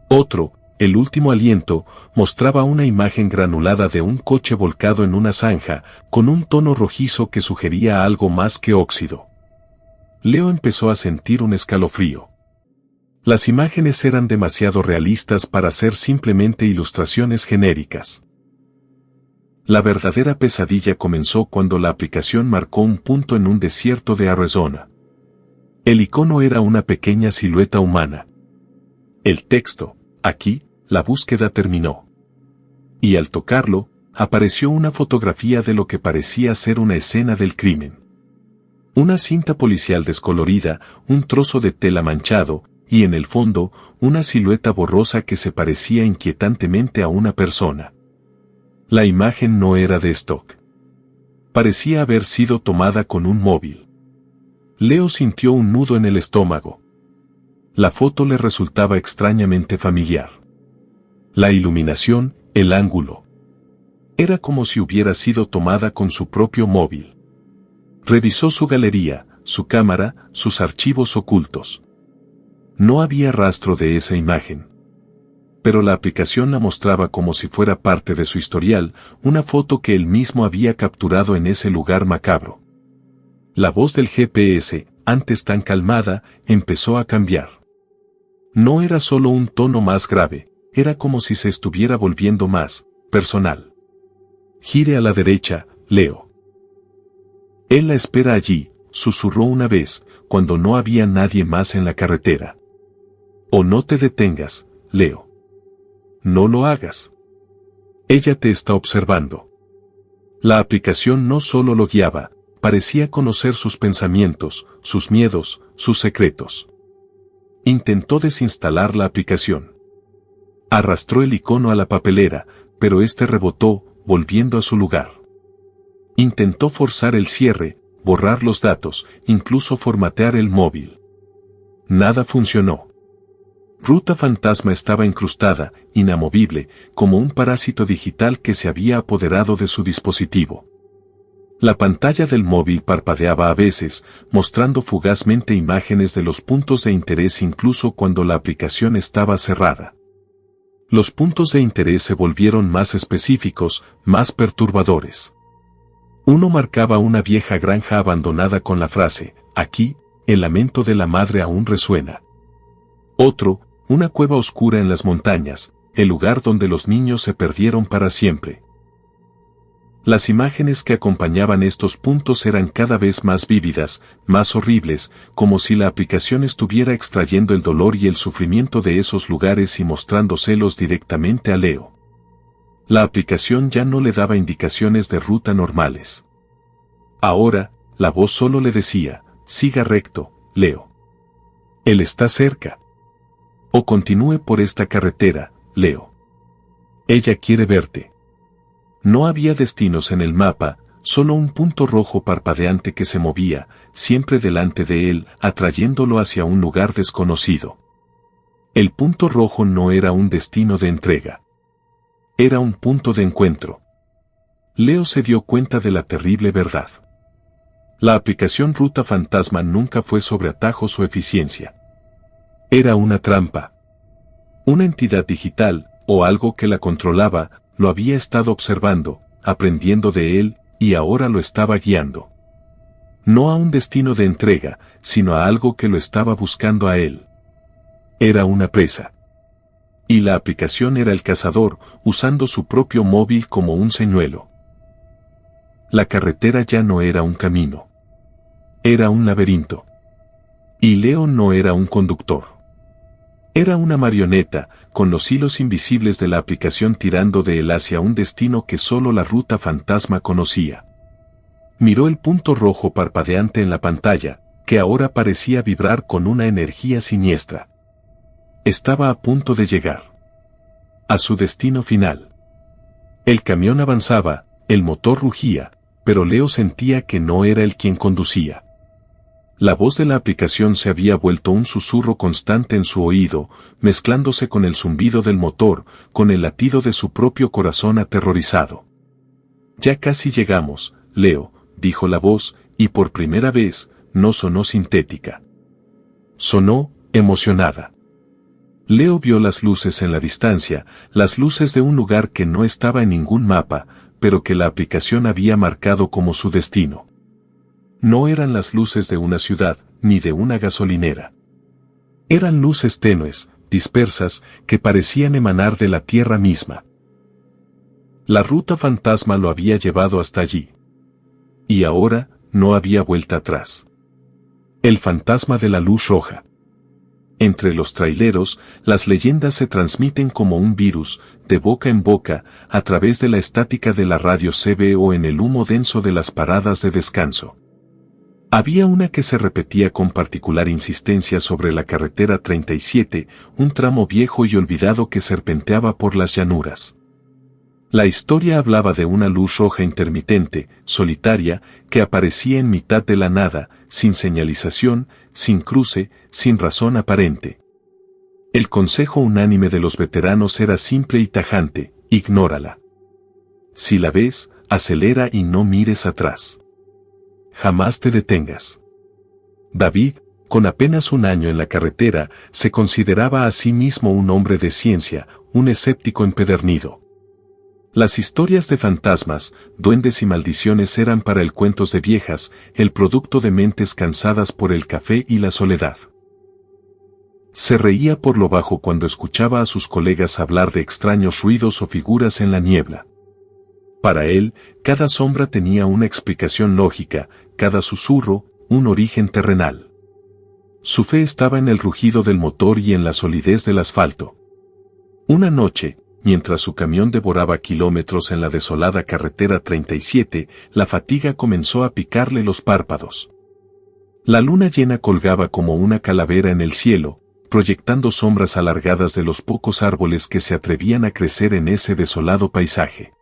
Otro, el último aliento, mostraba una imagen granulada de un coche volcado en una zanja, con un tono rojizo que sugería algo más que óxido. Leo empezó a sentir un escalofrío. Las imágenes eran demasiado realistas para ser simplemente ilustraciones genéricas. La verdadera pesadilla comenzó cuando la aplicación marcó un punto en un desierto de Arizona. El icono era una pequeña silueta humana. El texto, aquí, la búsqueda terminó. Y al tocarlo, apareció una fotografía de lo que parecía ser una escena del crimen. Una cinta policial descolorida, un trozo de tela manchado, y en el fondo, una silueta borrosa que se parecía inquietantemente a una persona. La imagen no era de stock. Parecía haber sido tomada con un móvil. Leo sintió un nudo en el estómago. La foto le resultaba extrañamente familiar. La iluminación, el ángulo. Era como si hubiera sido tomada con su propio móvil. Revisó su galería, su cámara, sus archivos ocultos. No había rastro de esa imagen. Pero la aplicación la mostraba como si fuera parte de su historial, una foto que él mismo había capturado en ese lugar macabro. La voz del GPS, antes tan calmada, empezó a cambiar. No era solo un tono más grave, era como si se estuviera volviendo más personal. Gire a la derecha, Leo. Él la espera allí, susurró una vez, cuando no había nadie más en la carretera. O no te detengas, Leo. No lo hagas. Ella te está observando. La aplicación no solo lo guiaba, parecía conocer sus pensamientos, sus miedos, sus secretos. Intentó desinstalar la aplicación. Arrastró el icono a la papelera, pero este rebotó, volviendo a su lugar. Intentó forzar el cierre, borrar los datos, incluso formatear el móvil. Nada funcionó. Ruta Fantasma estaba incrustada, inamovible, como un parásito digital que se había apoderado de su dispositivo. La pantalla del móvil parpadeaba a veces, mostrando fugazmente imágenes de los puntos de interés incluso cuando la aplicación estaba cerrada. Los puntos de interés se volvieron más específicos, más perturbadores. Uno marcaba una vieja granja abandonada con la frase, aquí, el lamento de la madre aún resuena. Otro, una cueva oscura en las montañas, el lugar donde los niños se perdieron para siempre. Las imágenes que acompañaban estos puntos eran cada vez más vívidas, más horribles, como si la aplicación estuviera extrayendo el dolor y el sufrimiento de esos lugares y mostrándoselos directamente a Leo. La aplicación ya no le daba indicaciones de ruta normales. Ahora, la voz solo le decía, siga recto, Leo. Él está cerca. O continúe por esta carretera, Leo. Ella quiere verte. No había destinos en el mapa, solo un punto rojo parpadeante que se movía, siempre delante de él, atrayéndolo hacia un lugar desconocido. El punto rojo no era un destino de entrega. Era un punto de encuentro. Leo se dio cuenta de la terrible verdad. La aplicación Ruta Fantasma nunca fue sobre atajos o eficiencia. Era una trampa. Una entidad digital, o algo que la controlaba, lo había estado observando, aprendiendo de él, y ahora lo estaba guiando. No a un destino de entrega, sino a algo que lo estaba buscando a él. Era una presa. Y la aplicación era el cazador, usando su propio móvil como un señuelo. La carretera ya no era un camino. Era un laberinto. Y Leo no era un conductor. Era una marioneta, con los hilos invisibles de la aplicación tirando de él hacia un destino que solo la Ruta Fantasma conocía. Miró el punto rojo parpadeante en la pantalla, que ahora parecía vibrar con una energía siniestra. Estaba a punto de llegar a su destino final. El camión avanzaba, el motor rugía, pero Leo sentía que no era él quien conducía. La voz de la aplicación se había vuelto un susurro constante en su oído, mezclándose con el zumbido del motor, con el latido de su propio corazón aterrorizado. Ya casi llegamos, Leo, dijo la voz, y por primera vez, no sonó sintética. Sonó, emocionada. Leo vio las luces en la distancia, las luces de un lugar que no estaba en ningún mapa, pero que la aplicación había marcado como su destino. No eran las luces de una ciudad, ni de una gasolinera. Eran luces tenues, dispersas, que parecían emanar de la tierra misma. La Ruta Fantasma lo había llevado hasta allí. Y ahora, no había vuelta atrás. El fantasma de la luz roja. Entre los traileros, las leyendas se transmiten como un virus, de boca en boca, a través de la estática de la radio CB o en el humo denso de las paradas de descanso. Había una que se repetía con particular insistencia sobre la carretera 37, un tramo viejo y olvidado que serpenteaba por las llanuras. La historia hablaba de una luz roja intermitente, solitaria, que aparecía en mitad de la nada, sin señalización, sin cruce, sin razón aparente. El consejo unánime de los veteranos era simple y tajante: ignórala. Si la ves, acelera y no mires atrás. Jamás te detengas. David, con apenas un año en la carretera, se consideraba a sí mismo un hombre de ciencia, un escéptico empedernido. Las historias de fantasmas, duendes y maldiciones eran para él cuentos de viejas, el producto de mentes cansadas por el café y la soledad. Se reía por lo bajo cuando escuchaba a sus colegas hablar de extraños ruidos o figuras en la niebla. Para él, cada sombra tenía una explicación lógica, cada susurro, un origen terrenal. Su fe estaba en el rugido del motor y en la solidez del asfalto. Una noche, mientras su camión devoraba kilómetros en la desolada carretera 37, la fatiga comenzó a picarle los párpados. La luna llena colgaba como una calavera en el cielo, proyectando sombras alargadas de los pocos árboles que se atrevían a crecer en ese desolado paisaje.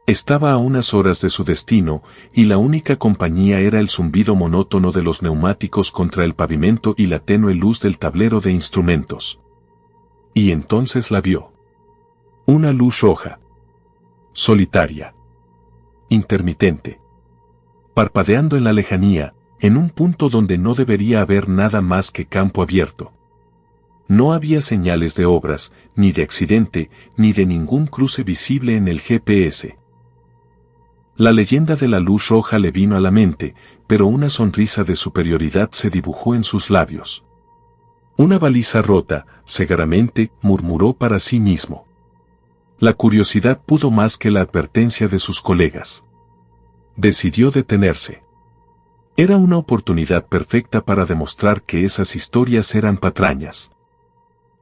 Estaba a unas horas de su destino, y la única compañía era el zumbido monótono de los neumáticos contra el pavimento y la tenue luz del tablero de instrumentos. Y entonces la vio. Una luz roja. Solitaria. Intermitente. Parpadeando en la lejanía, en un punto donde no debería haber nada más que campo abierto. No había señales de obras, ni de accidente, ni de ningún cruce visible en el GPS. La leyenda de la luz roja le vino a la mente, pero una sonrisa de superioridad se dibujó en sus labios. Una baliza rota, segaramente, murmuró para sí mismo. La curiosidad pudo más que la advertencia de sus colegas. Decidió detenerse. Era una oportunidad perfecta para demostrar que esas historias eran patrañas.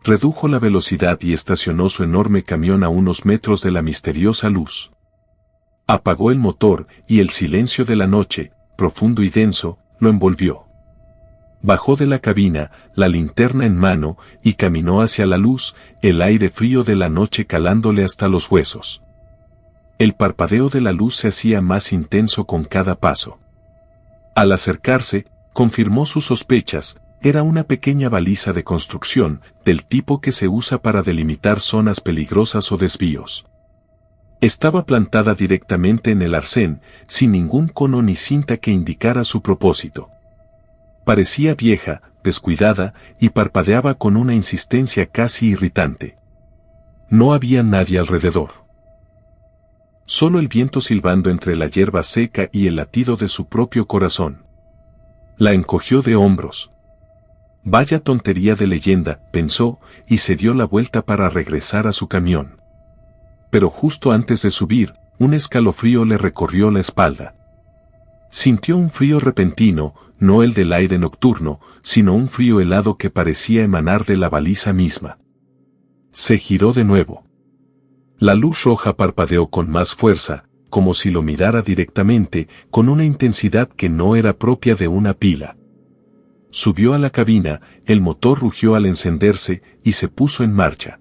Redujo la velocidad y estacionó su enorme camión a unos metros de la misteriosa luz. Apagó el motor y el silencio de la noche, profundo y denso, lo envolvió. Bajó de la cabina, la linterna en mano, y caminó hacia la luz, el aire frío de la noche calándole hasta los huesos. El parpadeo de la luz se hacía más intenso con cada paso. Al acercarse, confirmó sus sospechas: era una pequeña baliza de construcción, del tipo que se usa para delimitar zonas peligrosas o desvíos. Estaba plantada directamente en el arcén, sin ningún cono ni cinta que indicara su propósito. Parecía vieja, descuidada, y parpadeaba con una insistencia casi irritante. No había nadie alrededor. Solo el viento silbando entre la hierba seca y el latido de su propio corazón. La encogió de hombros. Vaya tontería de leyenda, pensó, y se dio la vuelta para regresar a su camión. Pero justo antes de subir, un escalofrío le recorrió la espalda. Sintió un frío repentino, no el del aire nocturno, sino un frío helado que parecía emanar de la baliza misma. Se giró de nuevo. La luz roja parpadeó con más fuerza, como si lo mirara directamente, con una intensidad que no era propia de una pila. Subió a la cabina, el motor rugió al encenderse, y se puso en marcha.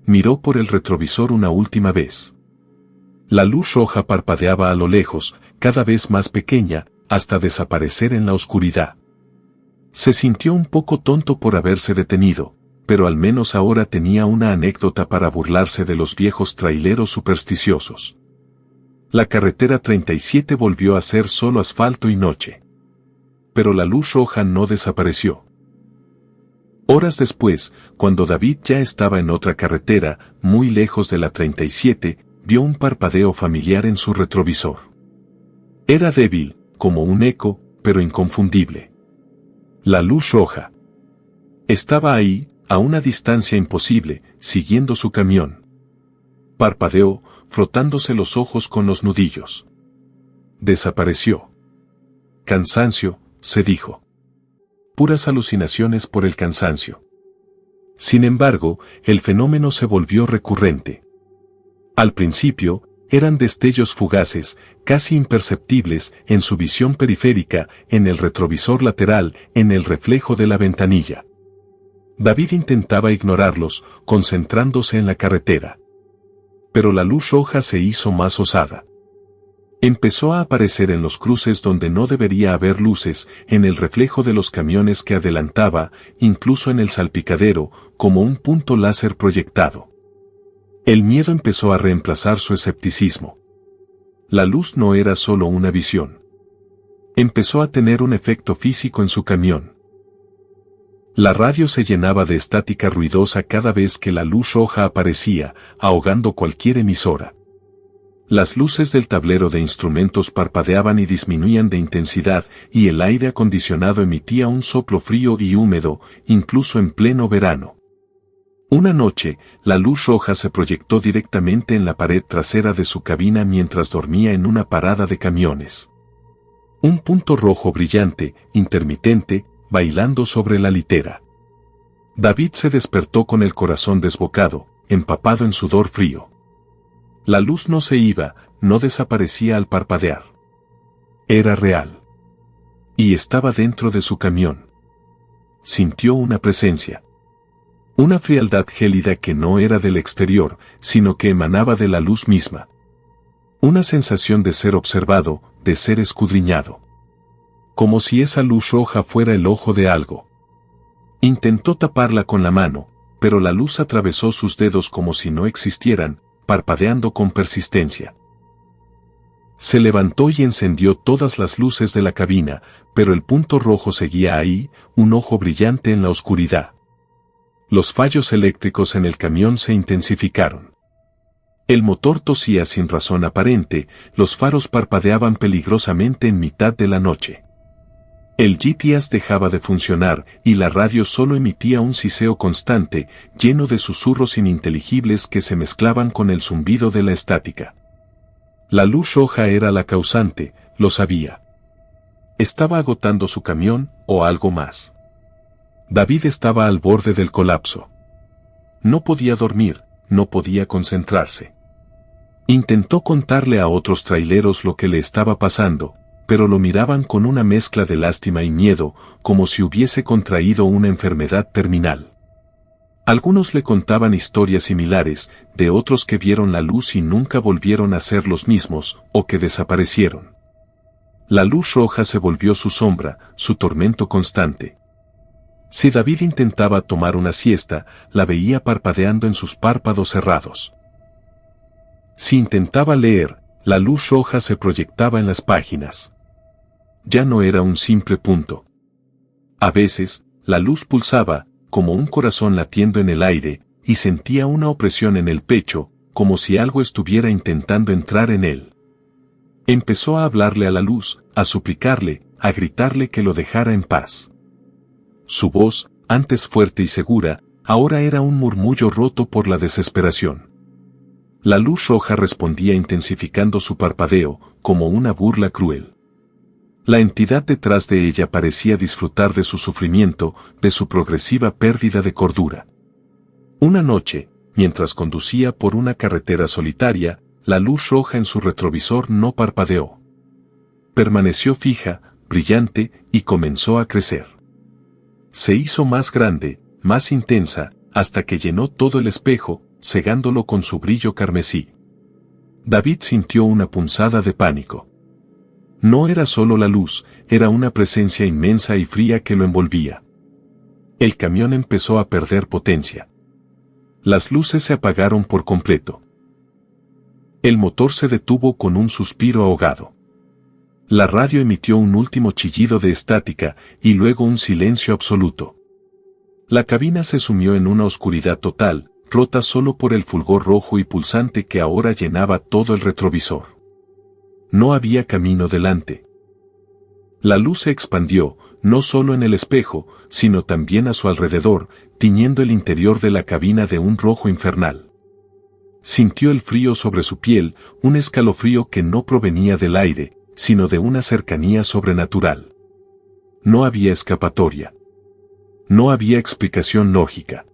Miró por el retrovisor una última vez. La luz roja parpadeaba a lo lejos, cada vez más pequeña, hasta desaparecer en la oscuridad. Se sintió un poco tonto por haberse detenido, pero al menos ahora tenía una anécdota para burlarse de los viejos traileros supersticiosos. La carretera 37 volvió a ser solo asfalto y noche. Pero la luz roja no desapareció. Horas después, cuando David ya estaba en otra carretera, muy lejos de la 37, vio un parpadeo familiar en su retrovisor. Era débil, como un eco, pero inconfundible. La luz roja. Estaba ahí, a una distancia imposible, siguiendo su camión. Parpadeó, frotándose los ojos con los nudillos. Desapareció. Cansancio, se dijo. puras alucinaciones por el cansancio. Sin embargo, el fenómeno se volvió recurrente. Al principio, eran destellos fugaces, casi imperceptibles en su visión periférica, en el retrovisor lateral, en el reflejo de la ventanilla. David intentaba ignorarlos, concentrándose en la carretera. Pero la luz roja se hizo más osada. Empezó a aparecer en los cruces donde no debería haber luces, en el reflejo de los camiones que adelantaba, incluso en el salpicadero, como un punto láser proyectado. El miedo empezó a reemplazar su escepticismo. La luz no era solo una visión. Empezó a tener un efecto físico en su camión. La radio se llenaba de estática ruidosa cada vez que la luz roja aparecía, ahogando cualquier emisora. Las luces del tablero de instrumentos parpadeaban y disminuían de intensidad, y el aire acondicionado emitía un soplo frío y húmedo, incluso en pleno verano. Una noche, la luz roja se proyectó directamente en la pared trasera de su cabina mientras dormía en una parada de camiones. Un punto rojo brillante, intermitente, bailando sobre la litera. David se despertó con el corazón desbocado, empapado en sudor frío. La luz no se iba, no desaparecía al parpadear. Era real. Y estaba dentro de su camión. Sintió una presencia. Una frialdad gélida que no era del exterior, sino que emanaba de la luz misma. Una sensación de ser observado, de ser escudriñado. Como si esa luz roja fuera el ojo de algo. Intentó taparla con la mano, pero la luz atravesó sus dedos como si no existieran, parpadeando con persistencia. Se levantó y encendió todas las luces de la cabina, pero el punto rojo seguía ahí, un ojo brillante en la oscuridad. Los fallos eléctricos en el camión se intensificaron. El motor tosía sin razón aparente, los faros parpadeaban peligrosamente en mitad de la noche. El GPS dejaba de funcionar y la radio solo emitía un siseo constante, lleno de susurros ininteligibles que se mezclaban con el zumbido de la estática. La luz roja era la causante, lo sabía. Estaba agotando su camión, o algo más. David estaba al borde del colapso. No podía dormir, no podía concentrarse. Intentó contarle a otros traileros lo que le estaba pasando, pero lo miraban con una mezcla de lástima y miedo, como si hubiese contraído una enfermedad terminal. Algunos le contaban historias similares, de otros que vieron la luz y nunca volvieron a ser los mismos, o que desaparecieron. La luz roja se volvió su sombra, su tormento constante. Si David intentaba tomar una siesta, la veía parpadeando en sus párpados cerrados. Si intentaba leer, la luz roja se proyectaba en las páginas. Ya no era un simple punto. A veces, la luz pulsaba, como un corazón latiendo en el aire, y sentía una opresión en el pecho, como si algo estuviera intentando entrar en él. Empezó a hablarle a la luz, a suplicarle, a gritarle que lo dejara en paz. Su voz, antes fuerte y segura, ahora era un murmullo roto por la desesperación. La luz roja respondía intensificando su parpadeo, como una burla cruel. La entidad detrás de ella parecía disfrutar de su sufrimiento, de su progresiva pérdida de cordura. Una noche, mientras conducía por una carretera solitaria, la luz roja en su retrovisor no parpadeó. Permaneció fija, brillante, y comenzó a crecer. Se hizo más grande, más intensa, hasta que llenó todo el espejo, cegándolo con su brillo carmesí. David sintió una punzada de pánico. No era solo la luz, era una presencia inmensa y fría que lo envolvía. El camión empezó a perder potencia. Las luces se apagaron por completo. El motor se detuvo con un suspiro ahogado. La radio emitió un último chillido de estática, y luego un silencio absoluto. La cabina se sumió en una oscuridad total, rota solo por el fulgor rojo y pulsante que ahora llenaba todo el retrovisor. No había camino delante. La luz se expandió, no solo en el espejo, sino también a su alrededor, tiñendo el interior de la cabina de un rojo infernal. Sintió el frío sobre su piel, un escalofrío que no provenía del aire, sino de una cercanía sobrenatural. No había escapatoria. No había explicación lógica.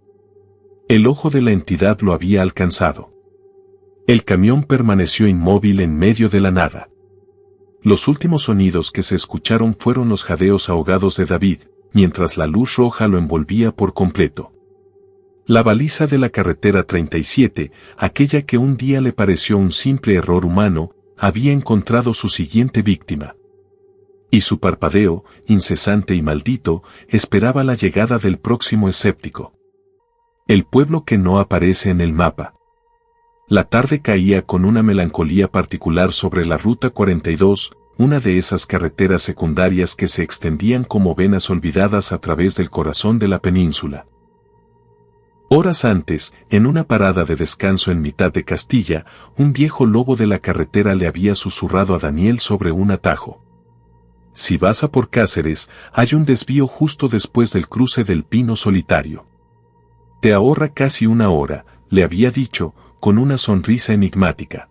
El ojo de la entidad lo había alcanzado. El camión permaneció inmóvil en medio de la nada. Los últimos sonidos que se escucharon fueron los jadeos ahogados de David, mientras la luz roja lo envolvía por completo. La baliza de la carretera 37, aquella que un día le pareció un simple error humano, había encontrado su siguiente víctima. Y su parpadeo, incesante y maldito, esperaba la llegada del próximo escéptico. El pueblo que no aparece en el mapa. La tarde caía con una melancolía particular sobre la Ruta 42, una de esas carreteras secundarias que se extendían como venas olvidadas a través del corazón de la península. Horas antes, en una parada de descanso en mitad de Castilla, un viejo lobo de la carretera le había susurrado a Daniel sobre un atajo. Si vas a por Cáceres, hay un desvío justo después del cruce del Pino Solitario. Te ahorra casi una hora, le había dicho, con una sonrisa enigmática.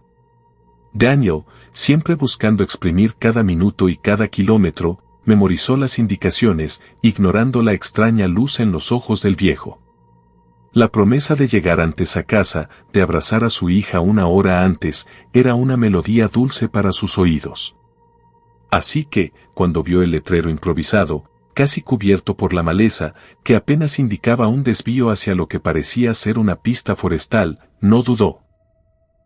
Daniel, siempre buscando exprimir cada minuto y cada kilómetro, memorizó las indicaciones, ignorando la extraña luz en los ojos del viejo. La promesa de llegar antes a casa, de abrazar a su hija una hora antes, era una melodía dulce para sus oídos. Así que, cuando vio el letrero improvisado, casi cubierto por la maleza, que apenas indicaba un desvío hacia lo que parecía ser una pista forestal, no dudó.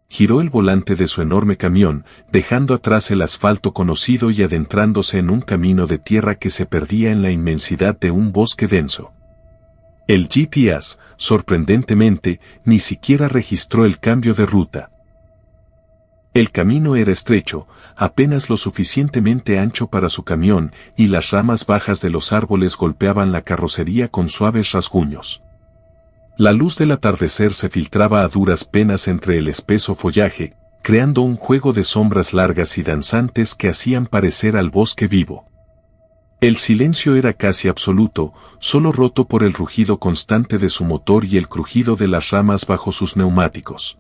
Giró el volante de su enorme camión, dejando atrás el asfalto conocido y adentrándose en un camino de tierra que se perdía en la inmensidad de un bosque denso. El GPS, sorprendentemente, ni siquiera registró el cambio de ruta. El camino era estrecho, apenas lo suficientemente ancho para su camión, y las ramas bajas de los árboles golpeaban la carrocería con suaves rasguños. La luz del atardecer se filtraba a duras penas entre el espeso follaje, creando un juego de sombras largas y danzantes que hacían parecer al bosque vivo. El silencio era casi absoluto, solo roto por el rugido constante de su motor y el crujido de las ramas bajo sus neumáticos.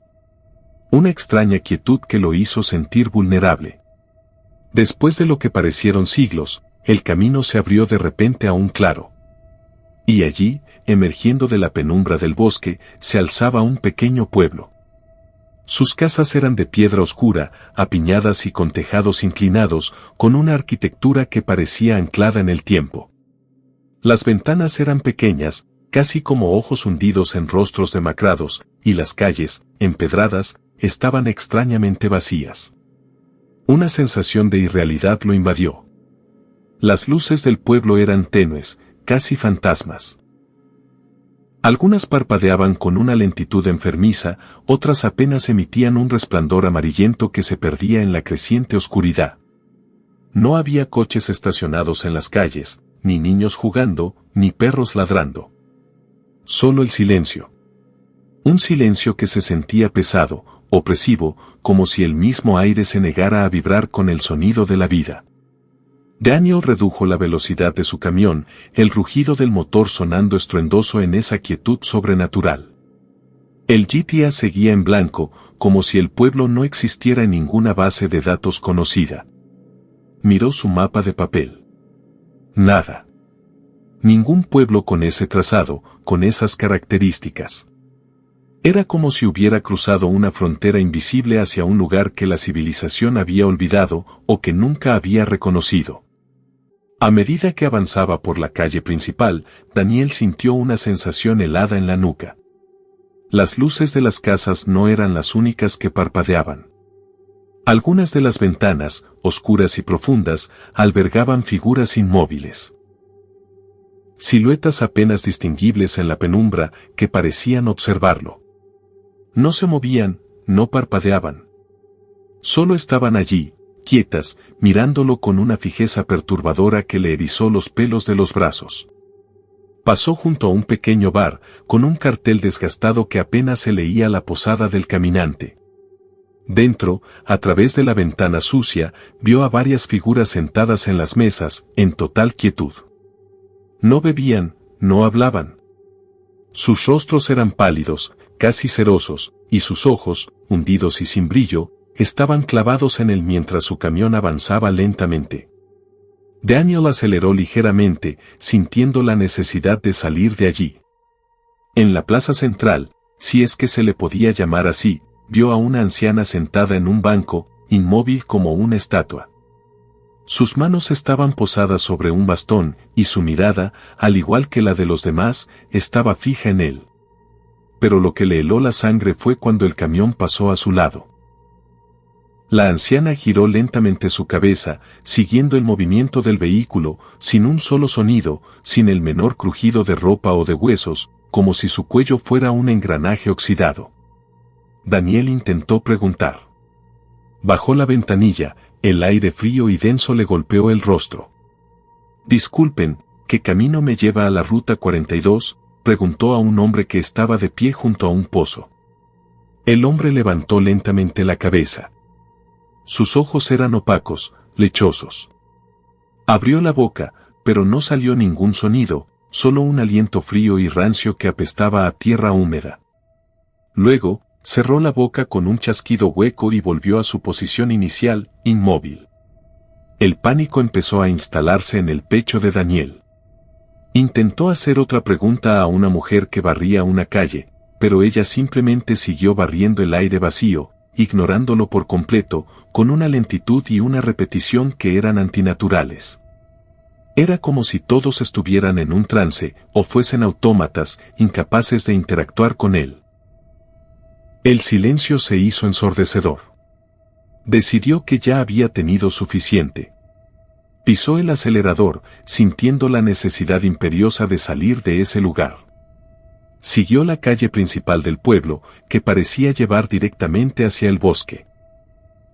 Una extraña quietud que lo hizo sentir vulnerable. Después de lo que parecieron siglos, el camino se abrió de repente a un claro. Y allí, emergiendo de la penumbra del bosque, se alzaba un pequeño pueblo. Sus casas eran de piedra oscura, apiñadas y con tejados inclinados, con una arquitectura que parecía anclada en el tiempo. Las ventanas eran pequeñas, casi como ojos hundidos en rostros demacrados, y las calles, empedradas, estaban extrañamente vacías. Una sensación de irrealidad lo invadió. Las luces del pueblo eran tenues, casi fantasmas. Algunas parpadeaban con una lentitud enfermiza, otras apenas emitían un resplandor amarillento que se perdía en la creciente oscuridad. No había coches estacionados en las calles, ni niños jugando, ni perros ladrando. Solo el silencio. Un silencio que se sentía pesado, opresivo, como si el mismo aire se negara a vibrar con el sonido de la vida. Daniel redujo la velocidad de su camión, el rugido del motor sonando estruendoso en esa quietud sobrenatural. El GPS seguía en blanco, como si el pueblo no existiera en ninguna base de datos conocida. Miró su mapa de papel. Nada. Ningún pueblo con ese trazado, con esas características. Era como si hubiera cruzado una frontera invisible hacia un lugar que la civilización había olvidado o que nunca había reconocido. A medida que avanzaba por la calle principal, Daniel sintió una sensación helada en la nuca. Las luces de las casas no eran las únicas que parpadeaban. Algunas de las ventanas, oscuras y profundas, albergaban figuras inmóviles. Siluetas apenas distinguibles en la penumbra que parecían observarlo. No se movían, no parpadeaban. Solo estaban allí, quietas, mirándolo con una fijeza perturbadora que le erizó los pelos de los brazos. Pasó junto a un pequeño bar, con un cartel desgastado que apenas se leía la posada del caminante. Dentro, a través de la ventana sucia, vio a varias figuras sentadas en las mesas, en total quietud. No bebían, no hablaban. Sus rostros eran pálidos, casi cerosos, y sus ojos, hundidos y sin brillo, estaban clavados en él mientras su camión avanzaba lentamente. Daniel aceleró ligeramente, sintiendo la necesidad de salir de allí. En la plaza central, si es que se le podía llamar así, vio a una anciana sentada en un banco, inmóvil como una estatua. Sus manos estaban posadas sobre un bastón, y su mirada, al igual que la de los demás, estaba fija en él. Pero lo que le heló la sangre fue cuando el camión pasó a su lado. La anciana giró lentamente su cabeza, siguiendo el movimiento del vehículo, sin un solo sonido, sin el menor crujido de ropa o de huesos, como si su cuello fuera un engranaje oxidado. Daniel intentó preguntar. Bajó la ventanilla, el aire frío y denso le golpeó el rostro. «Disculpen, ¿qué camino me lleva a la ruta 42?», preguntó a un hombre que estaba de pie junto a un pozo. El hombre levantó lentamente la cabeza. Sus ojos eran opacos, lechosos. Abrió la boca, pero no salió ningún sonido, solo un aliento frío y rancio que apestaba a tierra húmeda. Luego, cerró la boca con un chasquido hueco y volvió a su posición inicial, inmóvil. El pánico empezó a instalarse en el pecho de Daniel. Intentó hacer otra pregunta a una mujer que barría una calle, pero ella simplemente siguió barriendo el aire vacío, ignorándolo por completo, con una lentitud y una repetición que eran antinaturales. Era como si todos estuvieran en un trance, o fuesen autómatas, incapaces de interactuar con él. El silencio se hizo ensordecedor. Decidió que ya había tenido suficiente. Pisó el acelerador, sintiendo la necesidad imperiosa de salir de ese lugar. Siguió la calle principal del pueblo, que parecía llevar directamente hacia el bosque.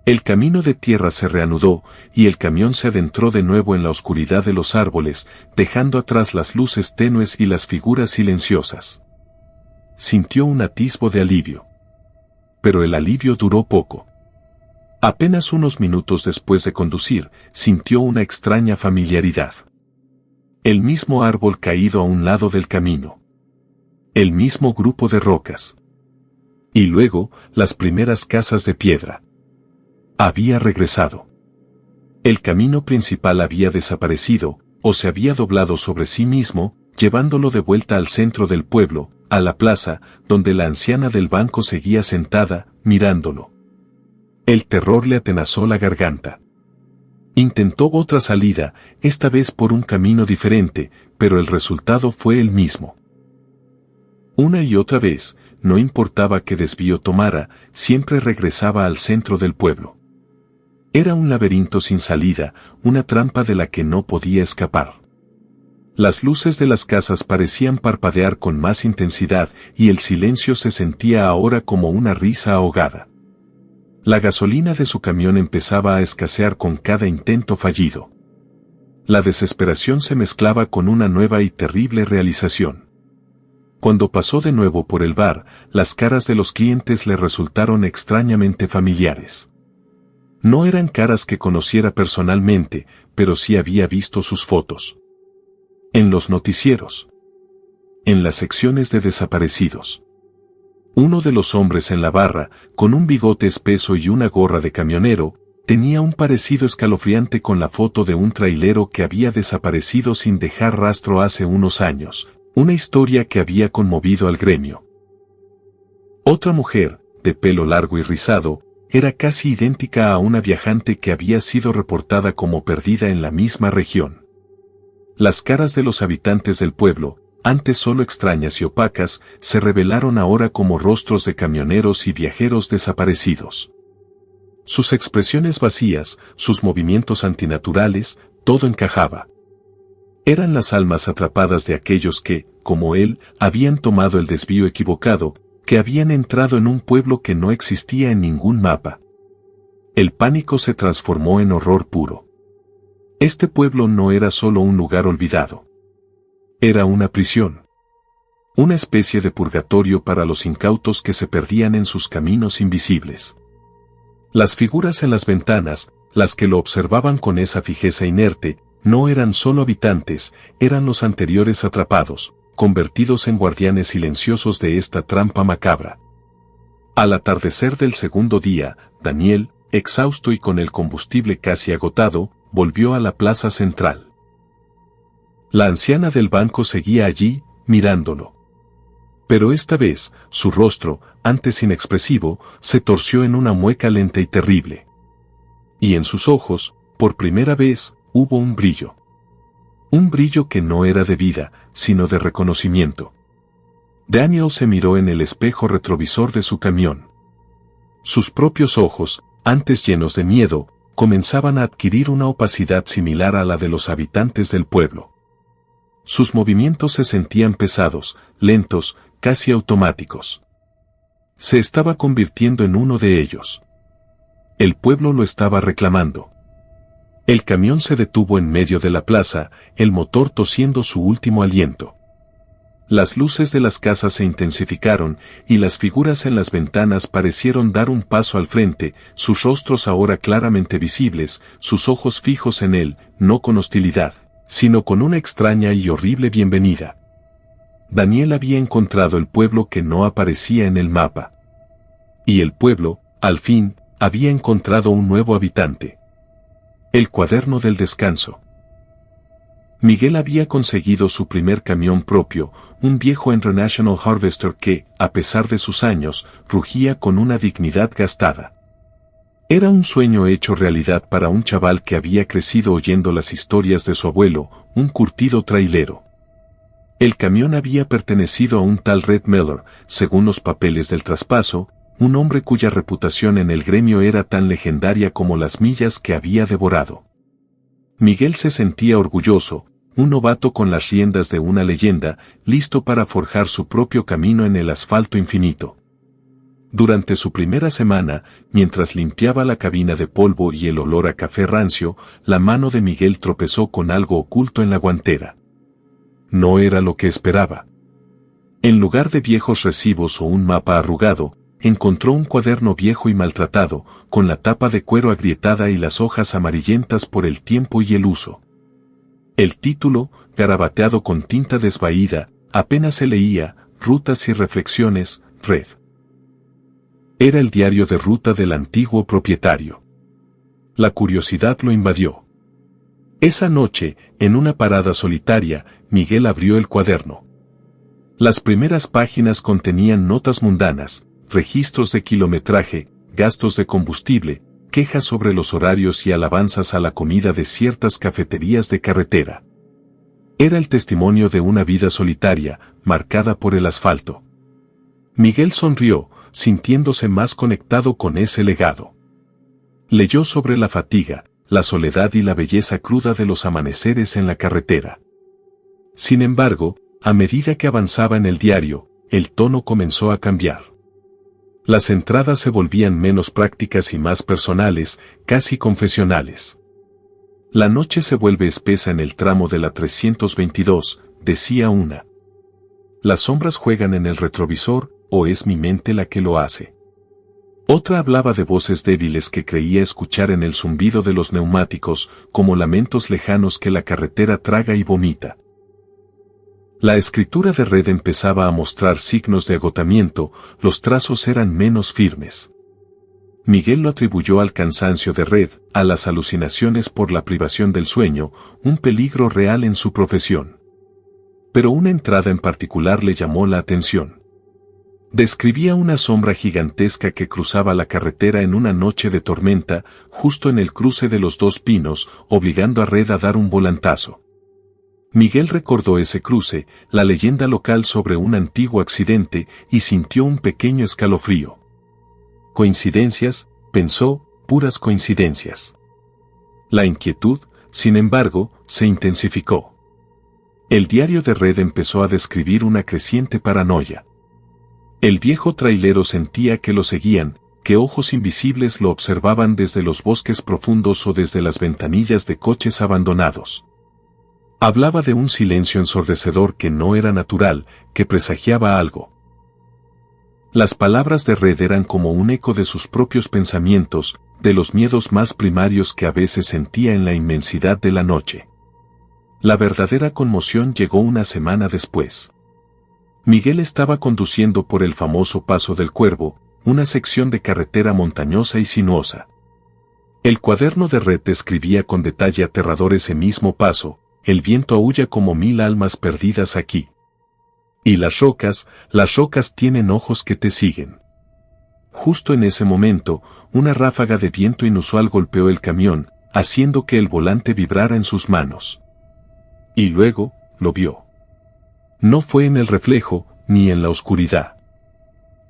El camino de tierra se reanudó, y el camión se adentró de nuevo en la oscuridad de los árboles, dejando atrás las luces tenues y las figuras silenciosas. Sintió un atisbo de alivio. Pero el alivio duró poco. Apenas unos minutos después de conducir, sintió una extraña familiaridad. El mismo árbol caído a un lado del camino. El mismo grupo de rocas. Y luego, las primeras casas de piedra. Había regresado. El camino principal había desaparecido, o se había doblado sobre sí mismo, llevándolo de vuelta al centro del pueblo, a la plaza, donde la anciana del banco seguía sentada, mirándolo. El terror le atenazó la garganta. Intentó otra salida, esta vez por un camino diferente, pero el resultado fue el mismo. Una y otra vez, no importaba qué desvío tomara, siempre regresaba al centro del pueblo. Era un laberinto sin salida, una trampa de la que no podía escapar. Las luces de las casas parecían parpadear con más intensidad y el silencio se sentía ahora como una risa ahogada. La gasolina de su camión empezaba a escasear con cada intento fallido. La desesperación se mezclaba con una nueva y terrible realización. Cuando pasó de nuevo por el bar, las caras de los clientes le resultaron extrañamente familiares. No eran caras que conociera personalmente, pero sí había visto sus fotos. En los noticieros. En las secciones de desaparecidos. Uno de los hombres en la barra, con un bigote espeso y una gorra de camionero, tenía un parecido escalofriante con la foto de un trailero que había desaparecido sin dejar rastro hace unos años. Una historia que había conmovido al gremio. Otra mujer, de pelo largo y rizado, era casi idéntica a una viajante que había sido reportada como perdida en la misma región. Las caras de los habitantes del pueblo, antes solo extrañas y opacas, se revelaron ahora como rostros de camioneros y viajeros desaparecidos. Sus expresiones vacías, sus movimientos antinaturales, todo encajaba. Eran las almas atrapadas de aquellos que, como él, habían tomado el desvío equivocado, que habían entrado en un pueblo que no existía en ningún mapa. El pánico se transformó en horror puro. Este pueblo no era solo un lugar olvidado. Era una prisión. Una especie de purgatorio para los incautos que se perdían en sus caminos invisibles. Las figuras en las ventanas, las que lo observaban con esa fijeza inerte, no eran solo habitantes, eran los anteriores atrapados, convertidos en guardianes silenciosos de esta trampa macabra. Al atardecer del segundo día, Daniel, exhausto y con el combustible casi agotado, volvió a la plaza central. La anciana del banco seguía allí, mirándolo. Pero esta vez, su rostro, antes inexpresivo, se torció en una mueca lenta y terrible. Y en sus ojos, por primera vez, hubo un brillo. Un brillo que no era de vida, sino de reconocimiento. Daniel se miró en el espejo retrovisor de su camión. Sus propios ojos, antes llenos de miedo, comenzaban a adquirir una opacidad similar a la de los habitantes del pueblo. Sus movimientos se sentían pesados, lentos, casi automáticos. Se estaba convirtiendo en uno de ellos. El pueblo lo estaba reclamando. El camión se detuvo en medio de la plaza, el motor tosiendo su último aliento. Las luces de las casas se intensificaron y las figuras en las ventanas parecieron dar un paso al frente, sus rostros ahora claramente visibles, sus ojos fijos en él, no con hostilidad, sino con una extraña y horrible bienvenida. Daniel había encontrado el pueblo que no aparecía en el mapa. Y el pueblo, al fin, había encontrado un nuevo habitante. El cuaderno del descanso. Miguel había conseguido su primer camión propio, un viejo International Harvester que, a pesar de sus años, rugía con una dignidad gastada. Era un sueño hecho realidad para un chaval que había crecido oyendo las historias de su abuelo, un curtido trailero. El camión había pertenecido a un tal Red Miller, según los papeles del traspaso, un hombre cuya reputación en el gremio era tan legendaria como las millas que había devorado. Miguel se sentía orgulloso, un novato con las riendas de una leyenda, listo para forjar su propio camino en el asfalto infinito. Durante su primera semana, mientras limpiaba la cabina de polvo y el olor a café rancio, la mano de Miguel tropezó con algo oculto en la guantera. No era lo que esperaba. En lugar de viejos recibos o un mapa arrugado, encontró un cuaderno viejo y maltratado, con la tapa de cuero agrietada y las hojas amarillentas por el tiempo y el uso. El título, garabateado con tinta desvaída, apenas se leía, Rutas y Reflexiones, Red. Era el diario de ruta del antiguo propietario. La curiosidad lo invadió. Esa noche, en una parada solitaria, Miguel abrió el cuaderno. Las primeras páginas contenían notas mundanas, registros de kilometraje, gastos de combustible, quejas sobre los horarios y alabanzas a la comida de ciertas cafeterías de carretera. Era el testimonio de una vida solitaria, marcada por el asfalto. Miguel sonrió, sintiéndose más conectado con ese legado. Leyó sobre la fatiga, la soledad y la belleza cruda de los amaneceres en la carretera. Sin embargo, a medida que avanzaba en el diario, el tono comenzó a cambiar. Las entradas se volvían menos prácticas y más personales, casi confesionales. La noche se vuelve espesa en el tramo de la 322, decía una. Las sombras juegan en el retrovisor, ¿o es mi mente la que lo hace? Otra hablaba de voces débiles que creía escuchar en el zumbido de los neumáticos, como lamentos lejanos que la carretera traga y vomita. La escritura de Red empezaba a mostrar signos de agotamiento, los trazos eran menos firmes. Miguel lo atribuyó al cansancio de Red, a las alucinaciones por la privación del sueño, un peligro real en su profesión. Pero una entrada en particular le llamó la atención. Describía una sombra gigantesca que cruzaba la carretera en una noche de tormenta, justo en el cruce de los dos pinos, obligando a Red a dar un volantazo. Miguel recordó ese cruce, la leyenda local sobre un antiguo accidente, y sintió un pequeño escalofrío. Coincidencias, pensó, puras coincidencias. La inquietud, sin embargo, se intensificó. El diario de Red empezó a describir una creciente paranoia. El viejo trailero sentía que lo seguían, que ojos invisibles lo observaban desde los bosques profundos o desde las ventanillas de coches abandonados. Hablaba de un silencio ensordecedor que no era natural, que presagiaba algo. Las palabras de Red eran como un eco de sus propios pensamientos, de los miedos más primarios que a veces sentía en la inmensidad de la noche. La verdadera conmoción llegó una semana después. Miguel estaba conduciendo por el famoso Paso del Cuervo, una sección de carretera montañosa y sinuosa. El cuaderno de Red describía con detalle aterrador ese mismo paso: el viento aúlla como 1000 almas perdidas aquí. Y las rocas tienen ojos que te siguen. Justo en ese momento, una ráfaga de viento inusual golpeó el camión, haciendo que el volante vibrara en sus manos. Y luego, lo vio. No fue en el reflejo, ni en la oscuridad.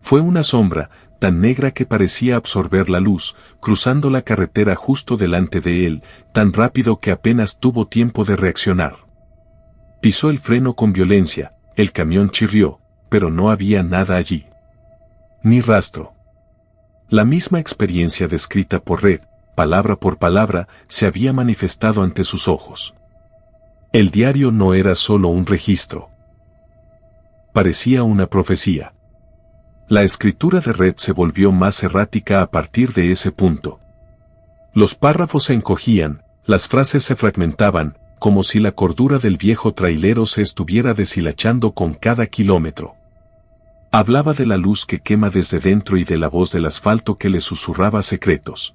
Fue una sombra, tan negra que parecía absorber la luz, cruzando la carretera justo delante de él, tan rápido que apenas tuvo tiempo de reaccionar. Pisó el freno con violencia, el camión chirrió, pero no había nada allí. Ni rastro. La misma experiencia descrita por Red, palabra por palabra, se había manifestado ante sus ojos. El diario no era solo un registro. Parecía una profecía. La escritura de Red se volvió más errática a partir de ese punto. Los párrafos se encogían, las frases se fragmentaban, como si la cordura del viejo trailero se estuviera deshilachando con cada kilómetro. Hablaba de la luz que quema desde dentro y de la voz del asfalto que le susurraba secretos.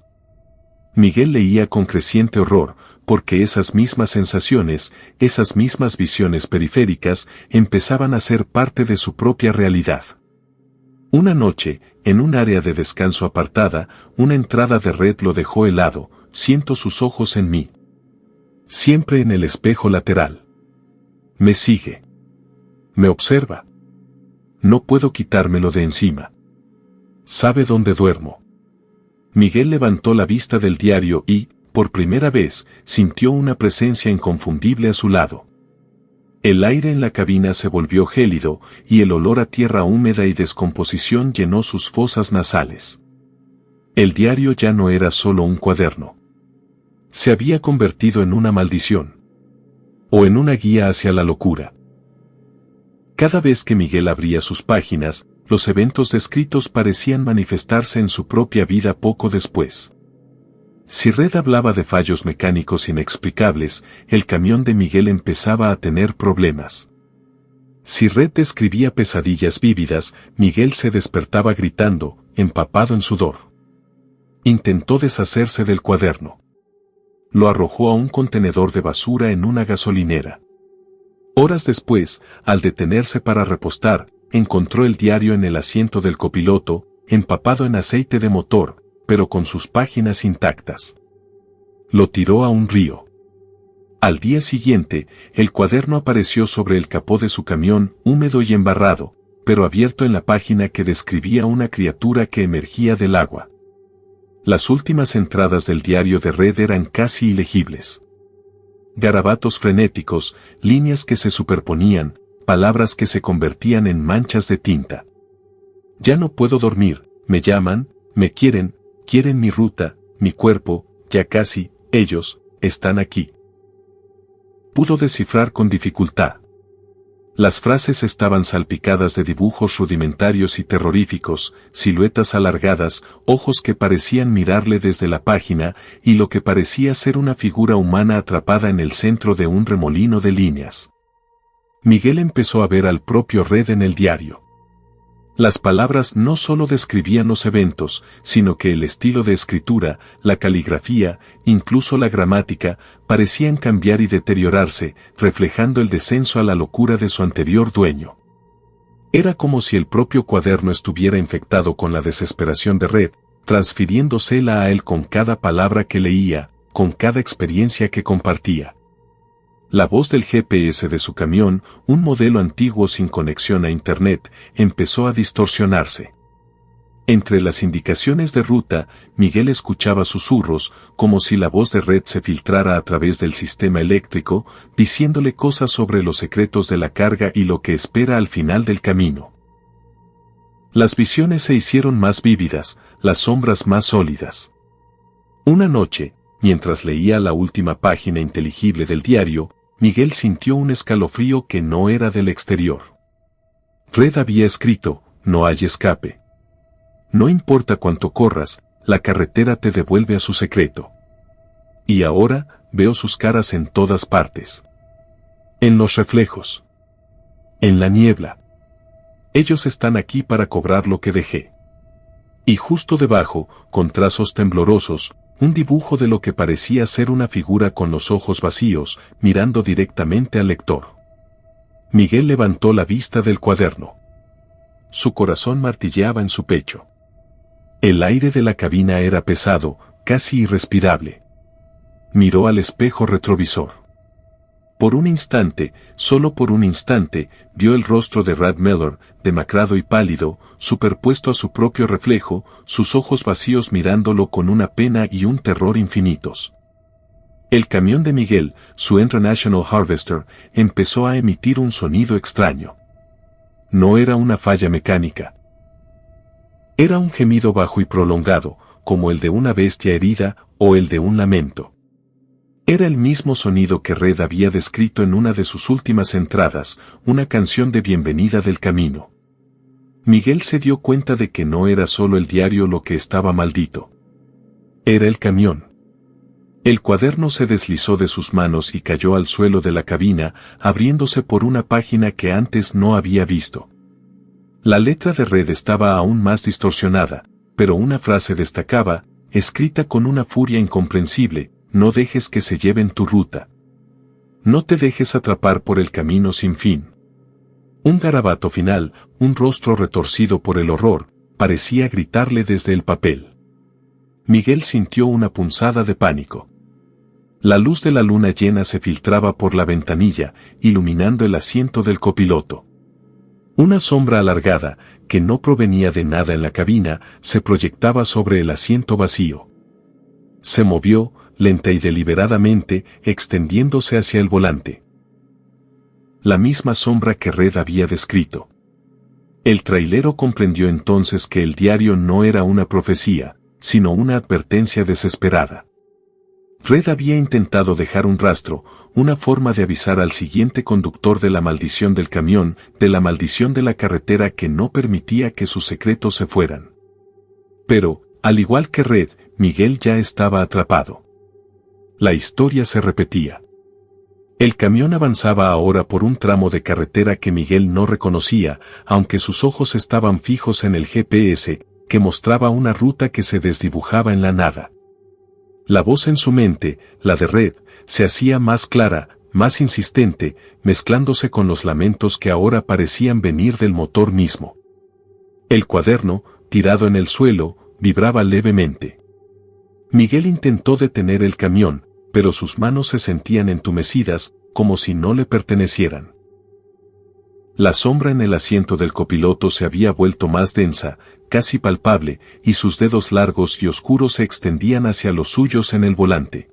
Miguel leía con creciente horror, porque esas mismas sensaciones, esas mismas visiones periféricas, empezaban a ser parte de su propia realidad. Una noche, en un área de descanso apartada, una entrada de Red lo dejó helado: siento sus ojos en mí. Siempre en el espejo lateral. Me sigue. Me observa. No puedo quitármelo de encima. Sabe dónde duermo. Miguel levantó la vista del diario y, por primera vez, sintió una presencia inconfundible a su lado. El aire en la cabina se volvió gélido, y el olor a tierra húmeda y descomposición llenó sus fosas nasales. El diario ya no era solo un cuaderno. Se había convertido en una maldición. O en una guía hacia la locura. Cada vez que Miguel abría sus páginas, los eventos descritos parecían manifestarse en su propia vida poco después. Si Red hablaba de fallos mecánicos inexplicables, el camión de Miguel empezaba a tener problemas. Si Red describía pesadillas vívidas, Miguel se despertaba gritando, empapado en sudor. Intentó deshacerse del cuaderno. Lo arrojó a un contenedor de basura en una gasolinera. Horas después, al detenerse para repostar, encontró el diario en el asiento del copiloto, empapado en aceite de motor, pero con sus páginas intactas. Lo tiró a un río. Al día siguiente, el cuaderno apareció sobre el capó de su camión, húmedo y embarrado, pero abierto en la página que describía una criatura que emergía del agua. Las últimas entradas del diario de Red eran casi ilegibles. Garabatos frenéticos, líneas que se superponían, palabras que se convertían en manchas de tinta. Ya no puedo dormir, me llaman, me quieren mi ruta, mi cuerpo, ya casi, ellos, están aquí. Pudo descifrar con dificultad. Las frases estaban salpicadas de dibujos rudimentarios y terroríficos, siluetas alargadas, ojos que parecían mirarle desde la página, y lo que parecía ser una figura humana atrapada en el centro de un remolino de líneas. Miguel empezó a ver al propio Red en el diario. Las palabras no solo describían los eventos, sino que el estilo de escritura, la caligrafía, incluso la gramática, parecían cambiar y deteriorarse, reflejando el descenso a la locura de su anterior dueño. Era como si el propio cuaderno estuviera infectado con la desesperación de Red, transfiriéndosela a él con cada palabra que leía, con cada experiencia que compartía. La voz del GPS de su camión, un modelo antiguo sin conexión a Internet, empezó a distorsionarse. Entre las indicaciones de ruta, Miguel escuchaba susurros, como si la voz de Red se filtrara a través del sistema eléctrico, diciéndole cosas sobre los secretos de la carga y lo que espera al final del camino. Las visiones se hicieron más vívidas, las sombras más sólidas. Una noche, mientras leía la última página inteligible del diario, Miguel sintió un escalofrío que no era del exterior. Red había escrito, no hay escape. No importa cuánto corras, la carretera te devuelve a su secreto. Y ahora, veo sus caras en todas partes. En los reflejos. En la niebla. Ellos están aquí para cobrar lo que dejé. Y justo debajo, con trazos temblorosos, un dibujo de lo que parecía ser una figura con los ojos vacíos, mirando directamente al lector. Miguel levantó la vista del cuaderno. Su corazón martilleaba en su pecho. El aire de la cabina era pesado, casi irrespirable. Miró al espejo retrovisor. Por un instante, solo por un instante, vio el rostro de Rad Miller, demacrado y pálido, superpuesto a su propio reflejo, sus ojos vacíos mirándolo con una pena y un terror infinitos. El camión de Miguel, su International Harvester, empezó a emitir un sonido extraño. No era una falla mecánica. Era un gemido bajo y prolongado, como el de una bestia herida o el de un lamento. Era el mismo sonido que Red había descrito en una de sus últimas entradas, una canción de bienvenida del camino. Miguel se dio cuenta de que no era solo el diario lo que estaba maldito. Era el camión. El cuaderno se deslizó de sus manos y cayó al suelo de la cabina, abriéndose por una página que antes no había visto. La letra de Red estaba aún más distorsionada, pero una frase destacaba, escrita con una furia incomprensible: no dejes que se lleven tu ruta. No te dejes atrapar por el camino sin fin. Un garabato final, un rostro retorcido por el horror, parecía gritarle desde el papel. Miguel sintió una punzada de pánico. La luz de la luna llena se filtraba por la ventanilla, iluminando el asiento del copiloto. Una sombra alargada, que no provenía de nada en la cabina, se proyectaba sobre el asiento vacío. Se movió, lenta y deliberadamente, extendiéndose hacia el volante. La misma sombra que Red había descrito. El trailero comprendió entonces que el diario no era una profecía, sino una advertencia desesperada. Red había intentado dejar un rastro, una forma de avisar al siguiente conductor de la maldición del camión, de la maldición de la carretera que no permitía que sus secretos se fueran. Pero, al igual que Red, Miguel ya estaba atrapado. La historia se repetía. El camión avanzaba ahora por un tramo de carretera que Miguel no reconocía, aunque sus ojos estaban fijos en el GPS, que mostraba una ruta que se desdibujaba en la nada. La voz en su mente, la de Red, se hacía más clara, más insistente, mezclándose con los lamentos que ahora parecían venir del motor mismo. El cuaderno, tirado en el suelo, vibraba levemente. Miguel intentó detener el camión, pero sus manos se sentían entumecidas, como si no le pertenecieran. La sombra en el asiento del copiloto se había vuelto más densa, casi palpable, y sus dedos largos y oscuros se extendían hacia los suyos en el volante.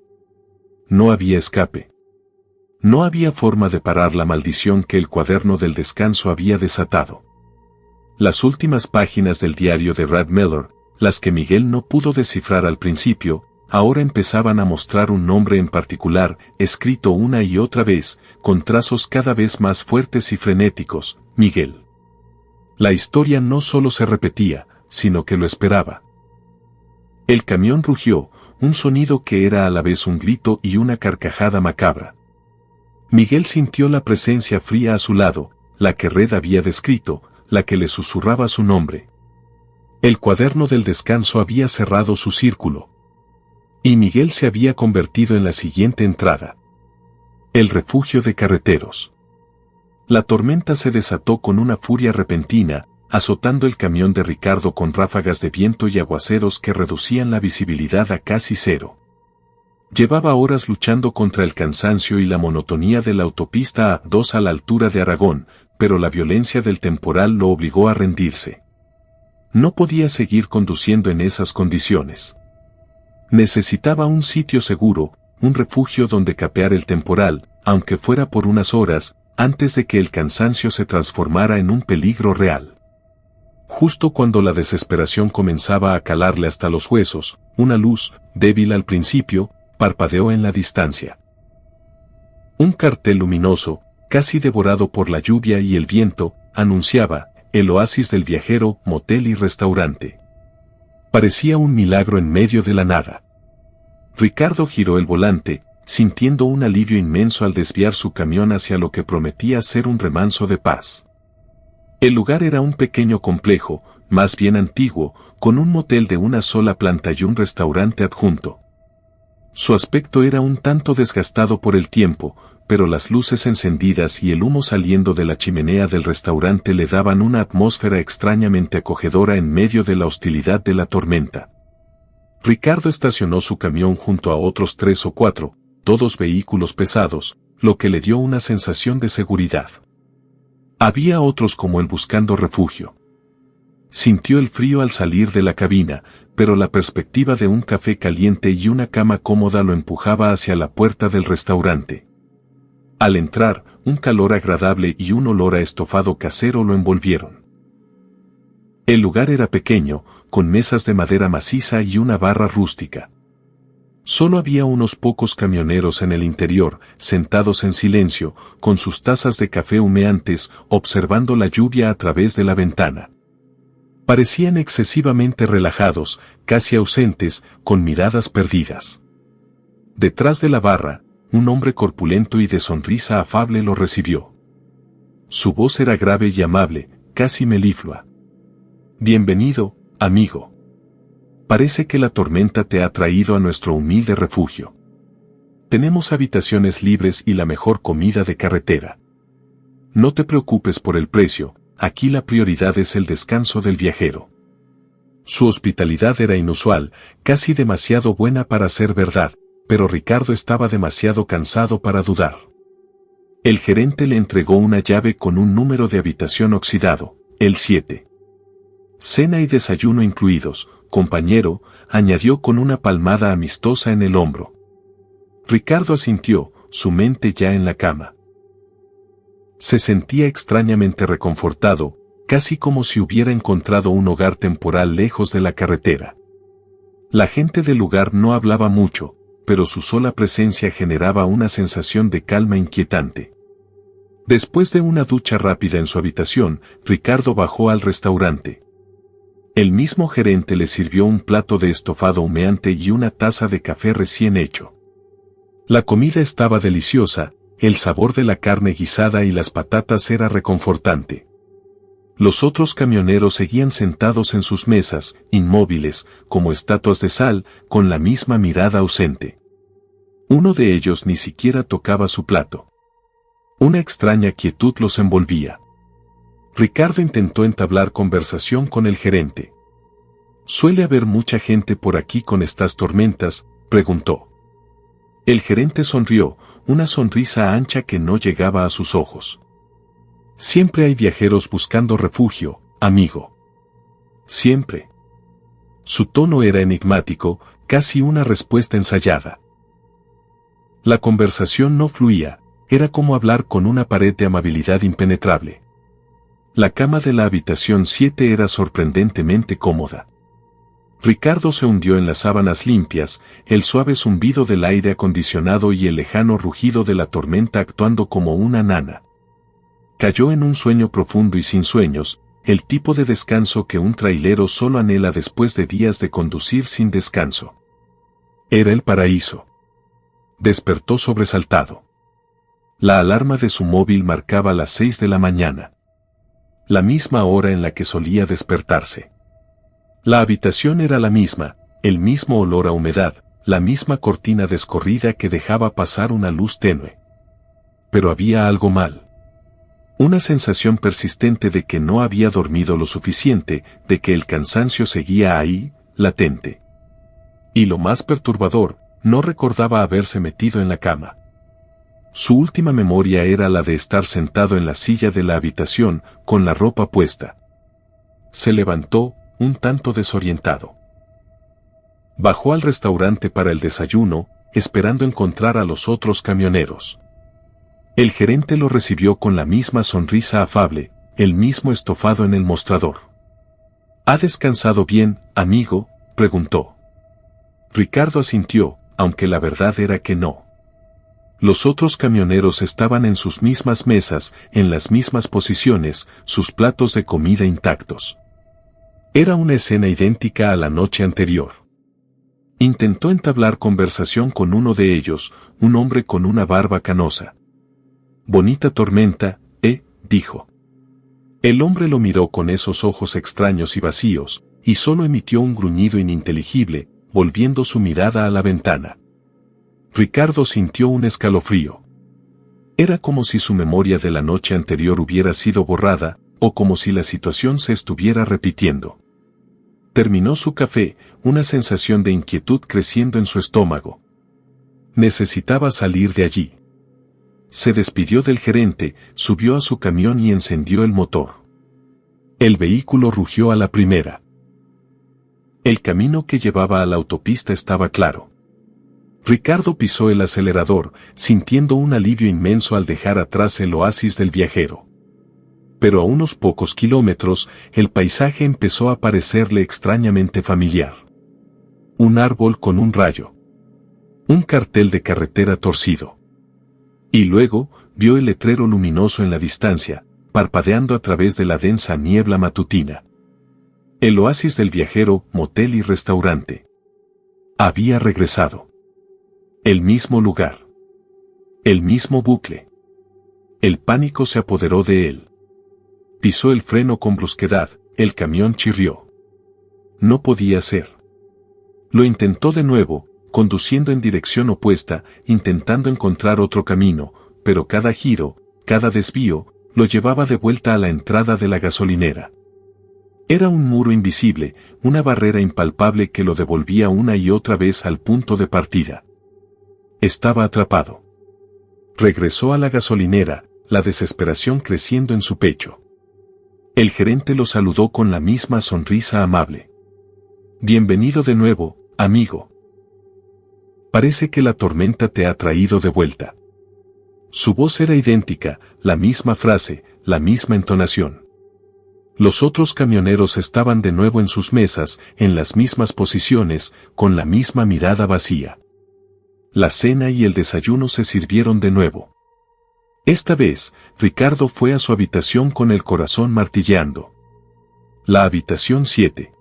No había escape. No había forma de parar la maldición que el cuaderno del descanso había desatado. Las últimas páginas del diario de Rad Miller, las que Miguel no pudo descifrar al principio, ahora empezaban a mostrar un nombre en particular, escrito una y otra vez, con trazos cada vez más fuertes y frenéticos: Miguel. La historia no solo se repetía, sino que lo esperaba. El camión rugió, un sonido que era a la vez un grito y una carcajada macabra. Miguel sintió la presencia fría a su lado, la que Red había descrito, la que le susurraba su nombre. El cuaderno del descanso había cerrado su círculo. Y Miguel se había convertido en la siguiente entrada. El refugio de carreteros. La tormenta se desató con una furia repentina, azotando el camión de Ricardo con ráfagas de viento y aguaceros que reducían la visibilidad a casi cero. Llevaba horas luchando contra el cansancio y la monotonía de la autopista A2 a la altura de Aragón, pero la violencia del temporal lo obligó a rendirse. No podía seguir conduciendo en esas condiciones. Necesitaba un sitio seguro, un refugio donde capear el temporal, aunque fuera por unas horas, antes de que el cansancio se transformara en un peligro real. Justo cuando la desesperación comenzaba a calarle hasta los huesos, una luz, débil al principio, parpadeó en la distancia. Un cartel luminoso, casi devorado por la lluvia y el viento, anunciaba: el oasis del viajero, motel y restaurante. Parecía un milagro en medio de la nada. Ricardo giró el volante, sintiendo un alivio inmenso al desviar su camión hacia lo que prometía ser un remanso de paz. El lugar era un pequeño complejo, más bien antiguo, con un motel de una sola planta y un restaurante adjunto. Su aspecto era un tanto desgastado por el tiempo, pero las luces encendidas y el humo saliendo de la chimenea del restaurante le daban una atmósfera extrañamente acogedora en medio de la hostilidad de la tormenta. Ricardo estacionó su camión junto a otros 3 o 4, todos vehículos pesados, lo que le dio una sensación de seguridad. Había otros como él buscando refugio. Sintió el frío al salir de la cabina, pero la perspectiva de un café caliente y una cama cómoda lo empujaba hacia la puerta del restaurante. Al entrar, un calor agradable y un olor a estofado casero lo envolvieron. El lugar era pequeño, con mesas de madera maciza y una barra rústica. Solo había unos pocos camioneros en el interior, sentados en silencio, con sus tazas de café humeantes, observando la lluvia a través de la ventana. Parecían excesivamente relajados, casi ausentes, con miradas perdidas. Detrás de la barra, un hombre corpulento y de sonrisa afable lo recibió. Su voz era grave y amable, casi meliflua. «Bienvenido, amigo. Parece que la tormenta te ha traído a nuestro humilde refugio. Tenemos habitaciones libres y la mejor comida de carretera. No te preocupes por el precio, aquí la prioridad es el descanso del viajero». Su hospitalidad era inusual, casi demasiado buena para ser verdad, pero Ricardo estaba demasiado cansado para dudar. El gerente le entregó una llave con un número de habitación oxidado, el 7. «Cena y desayuno incluidos, compañero», añadió con una palmada amistosa en el hombro. Ricardo asintió, su mente ya en la cama. Se sentía extrañamente reconfortado, casi como si hubiera encontrado un hogar temporal lejos de la carretera. La gente del lugar no hablaba mucho, pero su sola presencia generaba una sensación de calma inquietante. Después de una ducha rápida en su habitación, Ricardo bajó al restaurante. El mismo gerente le sirvió un plato de estofado humeante y una taza de café recién hecho. La comida estaba deliciosa, el sabor de la carne guisada y las patatas era reconfortante. Los otros camioneros seguían sentados en sus mesas, inmóviles, como estatuas de sal, con la misma mirada ausente. Uno de ellos ni siquiera tocaba su plato. Una extraña quietud los envolvía. Ricardo intentó entablar conversación con el gerente. «¿Suele haber mucha gente por aquí con estas tormentas?», preguntó. El gerente sonrió, una sonrisa ancha que no llegaba a sus ojos. «Siempre hay viajeros buscando refugio, amigo. Siempre». Su tono era enigmático, casi una respuesta ensayada. La conversación no fluía, era como hablar con una pared de amabilidad impenetrable. La cama de la habitación 7 era sorprendentemente cómoda. Ricardo se hundió en las sábanas limpias, el suave zumbido del aire acondicionado y el lejano rugido de la tormenta actuando como una nana. Cayó en un sueño profundo y sin sueños, el tipo de descanso que un trailero solo anhela después de días de conducir sin descanso. Era el paraíso. Despertó sobresaltado. La alarma de su móvil marcaba las 6 de la mañana. La misma hora en la que solía despertarse. La habitación era la misma, el mismo olor a humedad, la misma cortina descorrida que dejaba pasar una luz tenue. Pero había algo mal. Una sensación persistente de que no había dormido lo suficiente, de que el cansancio seguía ahí, latente. Y lo más perturbador, no recordaba haberse metido en la cama. Su última memoria era la de estar sentado en la silla de la habitación, con la ropa puesta. Se levantó, un tanto desorientado. Bajó al restaurante para el desayuno, esperando encontrar a los otros camioneros. El gerente lo recibió con la misma sonrisa afable, el mismo estofado en el mostrador. ¿Ha descansado bien, amigo?, preguntó. Ricardo asintió, aunque la verdad era que no. Los otros camioneros estaban en sus mismas mesas, en las mismas posiciones, sus platos de comida intactos. Era una escena idéntica a la noche anterior. Intentó entablar conversación con uno de ellos, un hombre con una barba canosa. «Bonita tormenta, dijo. El hombre lo miró con esos ojos extraños y vacíos, y solo emitió un gruñido ininteligible, volviendo su mirada a la ventana. Ricardo sintió un escalofrío. Era como si su memoria de la noche anterior hubiera sido borrada, o como si la situación se estuviera repitiendo. Terminó su café, una sensación de inquietud creciendo en su estómago. Necesitaba salir de allí. Se despidió del gerente, subió a su camión y encendió el motor. El vehículo rugió a la primera. El camino que llevaba a la autopista estaba claro. Ricardo pisó el acelerador, sintiendo un alivio inmenso al dejar atrás el oasis del viajero. Pero a unos pocos kilómetros, el paisaje empezó a parecerle extrañamente familiar. Un árbol con un rayo. Un cartel de carretera torcido. Y luego, vio el letrero luminoso en la distancia, parpadeando a través de la densa niebla matutina. El oasis del viajero, motel y restaurante. Había regresado. El mismo lugar. El mismo bucle. El pánico se apoderó de él. Pisó el freno con brusquedad, el camión chirrió. No podía ser. Lo intentó de nuevo, conduciendo en dirección opuesta, intentando encontrar otro camino, pero cada giro, cada desvío, lo llevaba de vuelta a la entrada de la gasolinera. Era un muro invisible, una barrera impalpable que lo devolvía una y otra vez al punto de partida. Estaba atrapado. Regresó a la gasolinera, la desesperación creciendo en su pecho. El gerente lo saludó con la misma sonrisa amable. Bienvenido de nuevo, amigo. Parece que la tormenta te ha traído de vuelta. Su voz era idéntica, la misma frase, la misma entonación. Los otros camioneros estaban de nuevo en sus mesas, en las mismas posiciones, con la misma mirada vacía. La cena y el desayuno se sirvieron de nuevo. Esta vez, Ricardo fue a su habitación con el corazón martilleando. La habitación 7.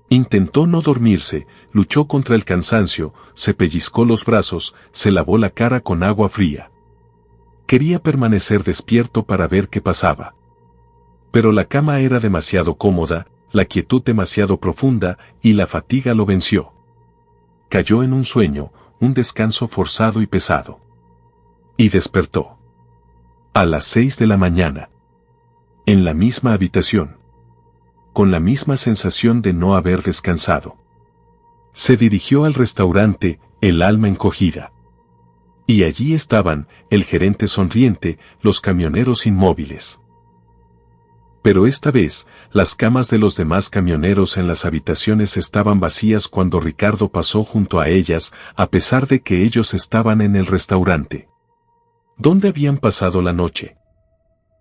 Intentó no dormirse, luchó contra el cansancio, se pellizcó los brazos, se lavó la cara con agua fría. Quería permanecer despierto para ver qué pasaba. Pero la cama era demasiado cómoda, la quietud demasiado profunda, y la fatiga lo venció. Cayó en un sueño, un descanso forzado y pesado. Y despertó. A las 6 de la mañana. En la misma habitación. Con la misma sensación de no haber descansado. Se dirigió al restaurante, el alma encogida. Y allí estaban, el gerente sonriente, los camioneros inmóviles. Pero esta vez, las camas de los demás camioneros en las habitaciones estaban vacías cuando Ricardo pasó junto a ellas, a pesar de que ellos estaban en el restaurante. ¿Dónde habían pasado la noche?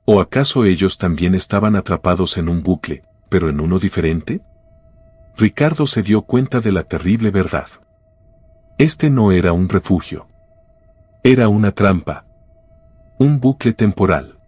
¿O acaso ellos también estaban atrapados en un bucle, pero en uno diferente? Ricardo se dio cuenta de la terrible verdad. Este no era un refugio. Era una trampa. Un bucle temporal.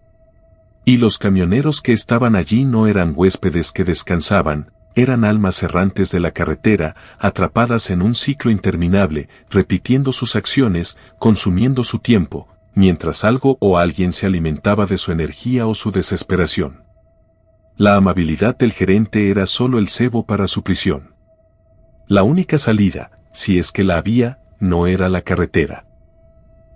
Y los camioneros que estaban allí no eran huéspedes que descansaban, eran almas errantes de la carretera, atrapadas en un ciclo interminable, repitiendo sus acciones, consumiendo su tiempo, mientras algo o alguien se alimentaba de su energía o su desesperación. La amabilidad del gerente era solo el cebo para su prisión. La única salida, si es que la había, no era la carretera.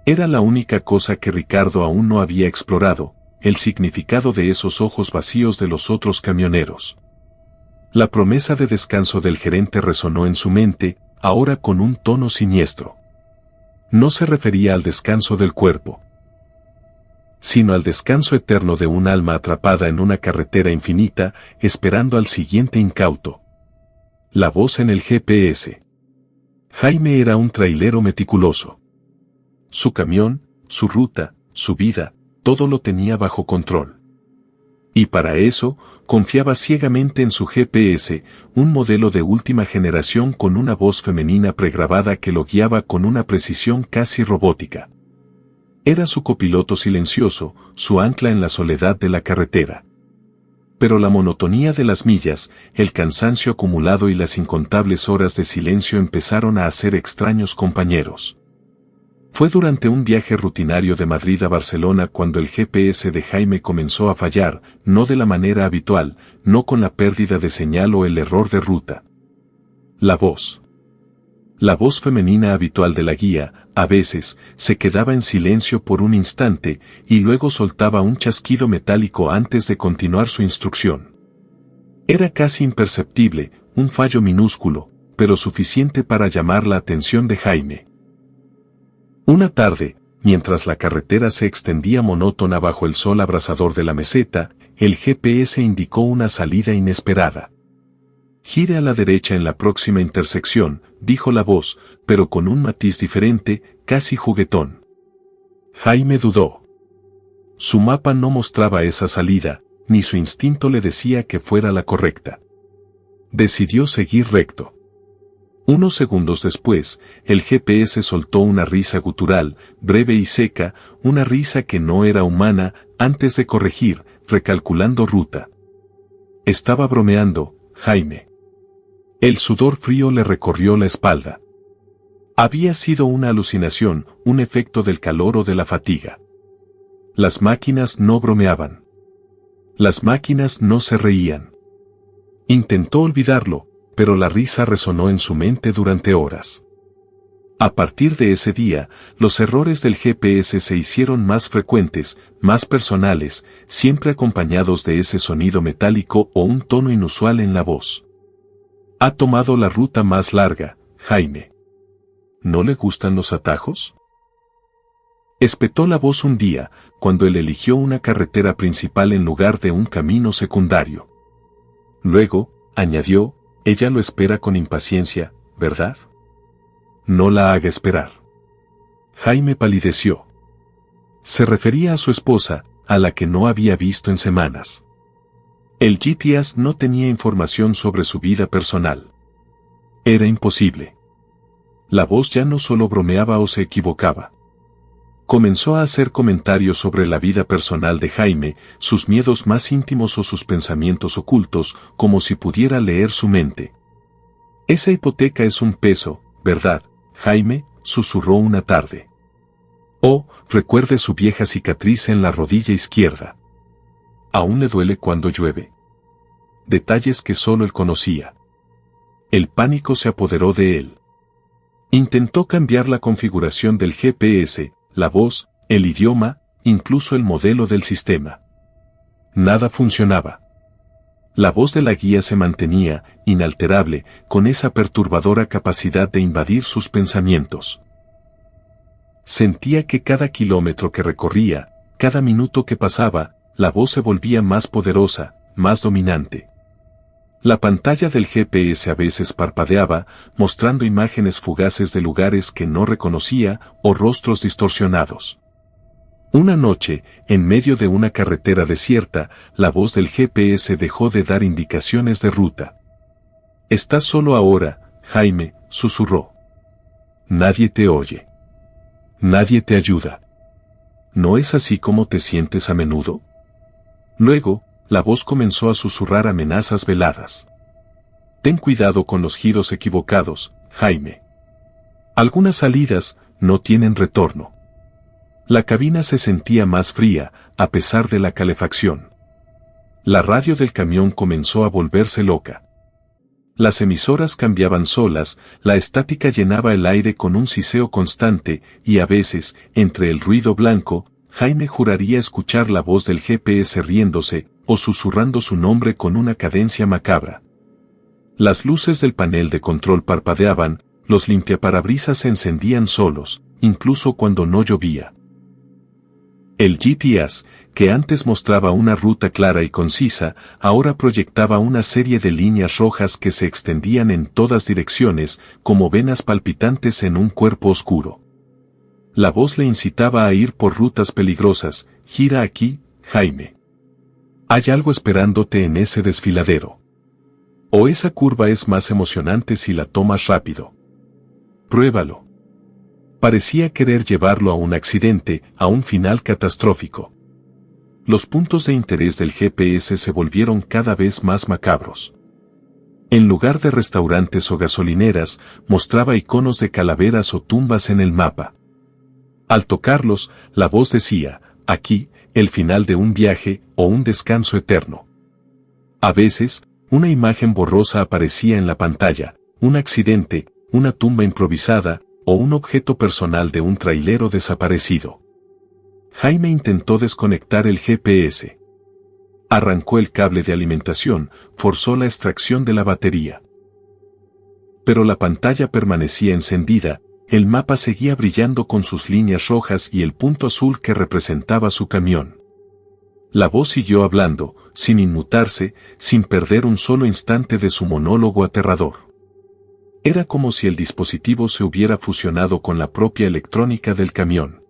Era la única cosa que Ricardo aún no había explorado, el significado de esos ojos vacíos de los otros camioneros. La promesa de descanso del gerente resonó en su mente, ahora con un tono siniestro. No se refería al descanso del cuerpo, sino al descanso eterno de un alma atrapada en una carretera infinita, esperando al siguiente incauto. La voz en el GPS. Jaime era un trailero meticuloso. Su camión, su ruta, su vida, todo lo tenía bajo control. Y para eso, confiaba ciegamente en su GPS, un modelo de última generación con una voz femenina pregrabada que lo guiaba con una precisión casi robótica. Era su copiloto silencioso, su ancla en la soledad de la carretera. Pero la monotonía de las millas, el cansancio acumulado y las incontables horas de silencio empezaron a hacer extraños compañeros. Fue durante un viaje rutinario de Madrid a Barcelona cuando el GPS de Jaime comenzó a fallar, no de la manera habitual, no con la pérdida de señal o el error de ruta. La voz. La voz femenina habitual de la guía, a veces, se quedaba en silencio por un instante y luego soltaba un chasquido metálico antes de continuar su instrucción. Era casi imperceptible, un fallo minúsculo, pero suficiente para llamar la atención de Jaime. Una tarde, mientras la carretera se extendía monótona bajo el sol abrasador de la meseta, el GPS indicó una salida inesperada. «Gire a la derecha en la próxima intersección», dijo la voz, pero con un matiz diferente, casi juguetón. Jaime dudó. Su mapa no mostraba esa salida, ni su instinto le decía que fuera la correcta. Decidió seguir recto. Unos segundos después, el GPS soltó una risa gutural, breve y seca, una risa que no era humana, antes de corregir, recalculando ruta. Estaba bromeando, Jaime. El sudor frío le recorrió la espalda. Había sido una alucinación, un efecto del calor o de la fatiga. Las máquinas no bromeaban. Las máquinas no se reían. Intentó olvidarlo, pero la risa resonó en su mente durante horas. A partir de ese día, los errores del GPS se hicieron más frecuentes, más personales, siempre acompañados de ese sonido metálico o un tono inusual en la voz. Ha tomado la ruta más larga, Jaime. ¿No le gustan los atajos? Espetó la voz un día, cuando él eligió una carretera principal en lugar de un camino secundario. Luego, añadió, ella lo espera con impaciencia, ¿verdad? No la haga esperar. Jaime palideció. Se refería a su esposa, a la que no había visto en semanas. El GPS no tenía información sobre su vida personal. Era imposible. La voz ya no solo bromeaba o se equivocaba. Comenzó a hacer comentarios sobre la vida personal de Jaime, sus miedos más íntimos o sus pensamientos ocultos, como si pudiera leer su mente. Esa hipoteca es un peso, ¿verdad, Jaime?, susurró una tarde. Oh, recuerde su vieja cicatriz en la rodilla izquierda. ¿Aún le duele cuando llueve? Detalles que solo él conocía. El pánico se apoderó de él. Intentó cambiar la configuración del GPS, la voz, el idioma, incluso el modelo del sistema. Nada funcionaba. La voz de la guía se mantenía, inalterable, con esa perturbadora capacidad de invadir sus pensamientos. Sentía que cada kilómetro que recorría, cada minuto que pasaba, la voz se volvía más poderosa, más dominante. La pantalla del GPS a veces parpadeaba, mostrando imágenes fugaces de lugares que no reconocía o rostros distorsionados. Una noche, en medio de una carretera desierta, la voz del GPS dejó de dar indicaciones de ruta. «Estás solo ahora, Jaime», susurró. «Nadie te oye. Nadie te ayuda. ¿No es así como te sientes a menudo?» Luego, la voz comenzó a susurrar amenazas veladas. «Ten cuidado con los giros equivocados, Jaime. Algunas salidas no tienen retorno». La cabina se sentía más fría, a pesar de la calefacción. La radio del camión comenzó a volverse loca. Las emisoras cambiaban solas, la estática llenaba el aire con un siseo constante, y a veces, entre el ruido blanco, Jaime juraría escuchar la voz del GPS riéndose, o susurrando su nombre con una cadencia macabra. Las luces del panel de control parpadeaban, los limpiaparabrisas se encendían solos, incluso cuando no llovía. El GPS, que antes mostraba una ruta clara y concisa, ahora proyectaba una serie de líneas rojas que se extendían en todas direcciones, como venas palpitantes en un cuerpo oscuro. La voz le incitaba a ir por rutas peligrosas. «Gira aquí, Jaime. Hay algo esperándote en ese desfiladero. O esa curva es más emocionante si la tomas rápido. Pruébalo». Parecía querer llevarlo a un accidente, a un final catastrófico. Los puntos de interés del GPS se volvieron cada vez más macabros. En lugar de restaurantes o gasolineras, mostraba iconos de calaveras o tumbas en el mapa. Al tocarlos, la voz decía, «Aquí, el final de un viaje o un descanso eterno». A veces, una imagen borrosa aparecía en la pantalla, un accidente, una tumba improvisada, o un objeto personal de un trailero desaparecido. Jaime intentó desconectar el GPS. Arrancó el cable de alimentación, forzó la extracción de la batería. Pero la pantalla permanecía encendida, el mapa seguía brillando con sus líneas rojas y el punto azul que representaba su camión. La voz siguió hablando, sin inmutarse, sin perder un solo instante de su monólogo aterrador. Era como si el dispositivo se hubiera fusionado con la propia electrónica del camión.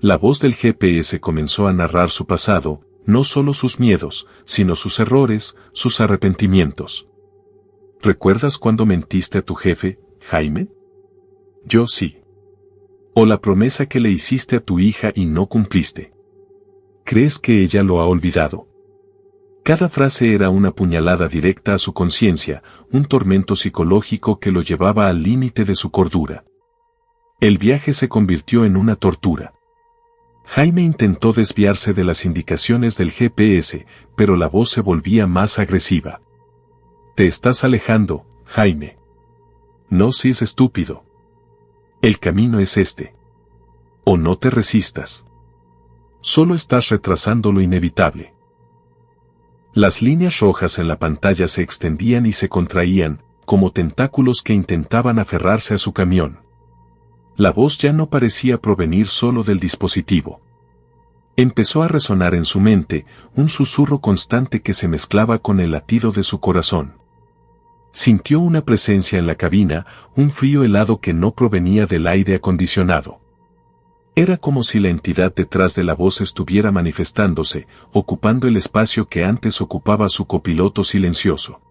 La voz del GPS comenzó a narrar su pasado, no solo sus miedos, sino sus errores, sus arrepentimientos. ¿Recuerdas cuando mentiste a tu jefe, Jaime? Yo sí. O la promesa que le hiciste a tu hija y no cumpliste. ¿Crees que ella lo ha olvidado? Cada frase era una puñalada directa a su conciencia, un tormento psicológico que lo llevaba al límite de su cordura. El viaje se convirtió en una tortura. Jaime intentó desviarse de las indicaciones del GPS, pero la voz se volvía más agresiva. Te estás alejando, Jaime. No seas estúpido. El camino es este. O no te resistas. Solo estás retrasando lo inevitable. Las líneas rojas en la pantalla se extendían y se contraían, como tentáculos que intentaban aferrarse a su camión. La voz ya no parecía provenir solo del dispositivo. Empezó a resonar en su mente, un susurro constante que se mezclaba con el latido de su corazón. Sintió una presencia en la cabina, un frío helado que no provenía del aire acondicionado. Era como si la entidad detrás de la voz estuviera manifestándose, ocupando el espacio que antes ocupaba su copiloto silencioso.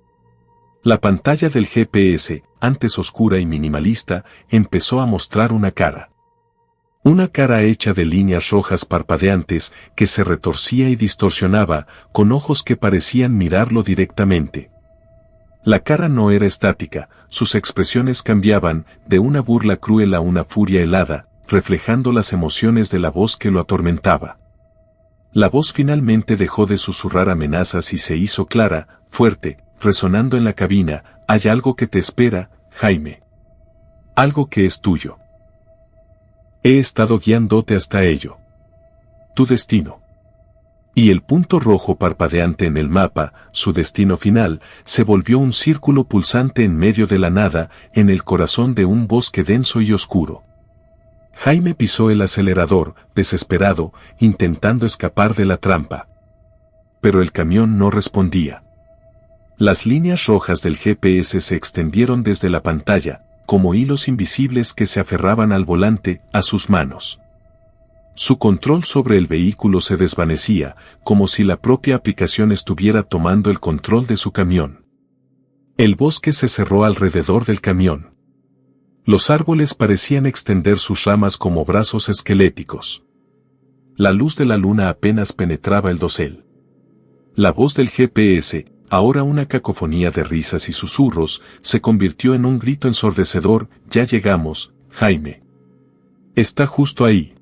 La pantalla del GPS, antes oscura y minimalista, empezó a mostrar una cara. Una cara hecha de líneas rojas parpadeantes que se retorcía y distorsionaba, con ojos que parecían mirarlo directamente. La cara no era estática, sus expresiones cambiaban, de una burla cruel a una furia helada, reflejando las emociones de la voz que lo atormentaba. La voz finalmente dejó de susurrar amenazas y se hizo clara, fuerte, resonando en la cabina. Hay algo que te espera, Jaime. Algo que es tuyo. He estado guiándote hasta ello. Tu destino. Y el punto rojo parpadeante en el mapa, su destino final, se volvió un círculo pulsante en medio de la nada, en el corazón de un bosque denso y oscuro. Jaime pisó el acelerador, desesperado, intentando escapar de la trampa. Pero el camión no respondía. Las líneas rojas del GPS se extendieron desde la pantalla, como hilos invisibles que se aferraban al volante, a sus manos. Su control sobre el vehículo se desvanecía, como si la propia aplicación estuviera tomando el control de su camión. El bosque se cerró alrededor del camión. Los árboles parecían extender sus ramas como brazos esqueléticos. La luz de la luna apenas penetraba el dosel. La voz del GPS, ahora una cacofonía de risas y susurros, se convirtió en un grito ensordecedor. Ya llegamos, Jaime. Está justo ahí.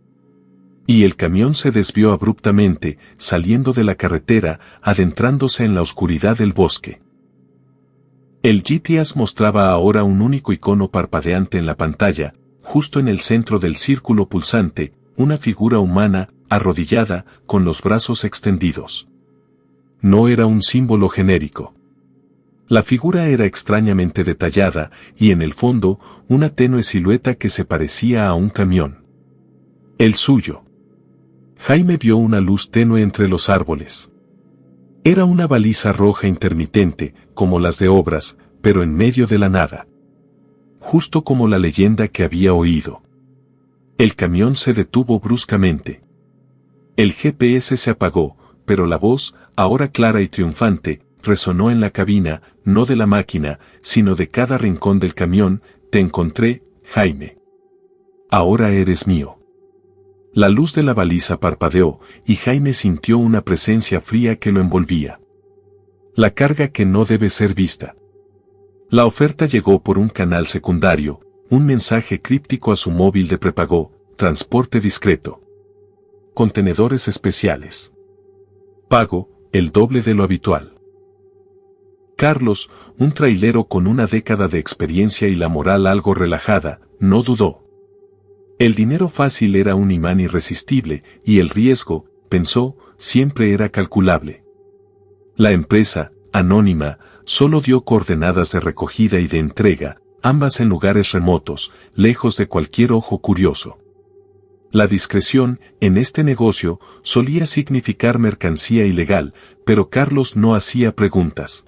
Y el camión se desvió abruptamente, saliendo de la carretera, adentrándose en la oscuridad del bosque. El GPS mostraba ahora un único icono parpadeante en la pantalla, justo en el centro del círculo pulsante, una figura humana, arrodillada, con los brazos extendidos. No era un símbolo genérico. La figura era extrañamente detallada, y en el fondo, una tenue silueta que se parecía a un camión. El suyo. Jaime vio una luz tenue entre los árboles. Era una baliza roja intermitente, como las de obras, pero en medio de la nada. Justo como la leyenda que había oído. El camión se detuvo bruscamente. El GPS se apagó, pero la voz, ahora clara y triunfante, resonó en la cabina, no de la máquina, sino de cada rincón del camión. Te encontré, Jaime. Ahora eres mío. La luz de la baliza parpadeó, y Jaime sintió una presencia fría que lo envolvía. La carga que no debe ser vista. La oferta llegó por un canal secundario, un mensaje críptico a su móvil de prepago, transporte discreto. Contenedores especiales. Pago, el doble de lo habitual. Carlos, un trailero con una década de experiencia y la moral algo relajada, no dudó. El dinero fácil era un imán irresistible, y el riesgo, pensó, siempre era calculable. La empresa, anónima, solo dio coordenadas de recogida y de entrega, ambas en lugares remotos, lejos de cualquier ojo curioso. La discreción, en este negocio, solía significar mercancía ilegal, pero Carlos no hacía preguntas.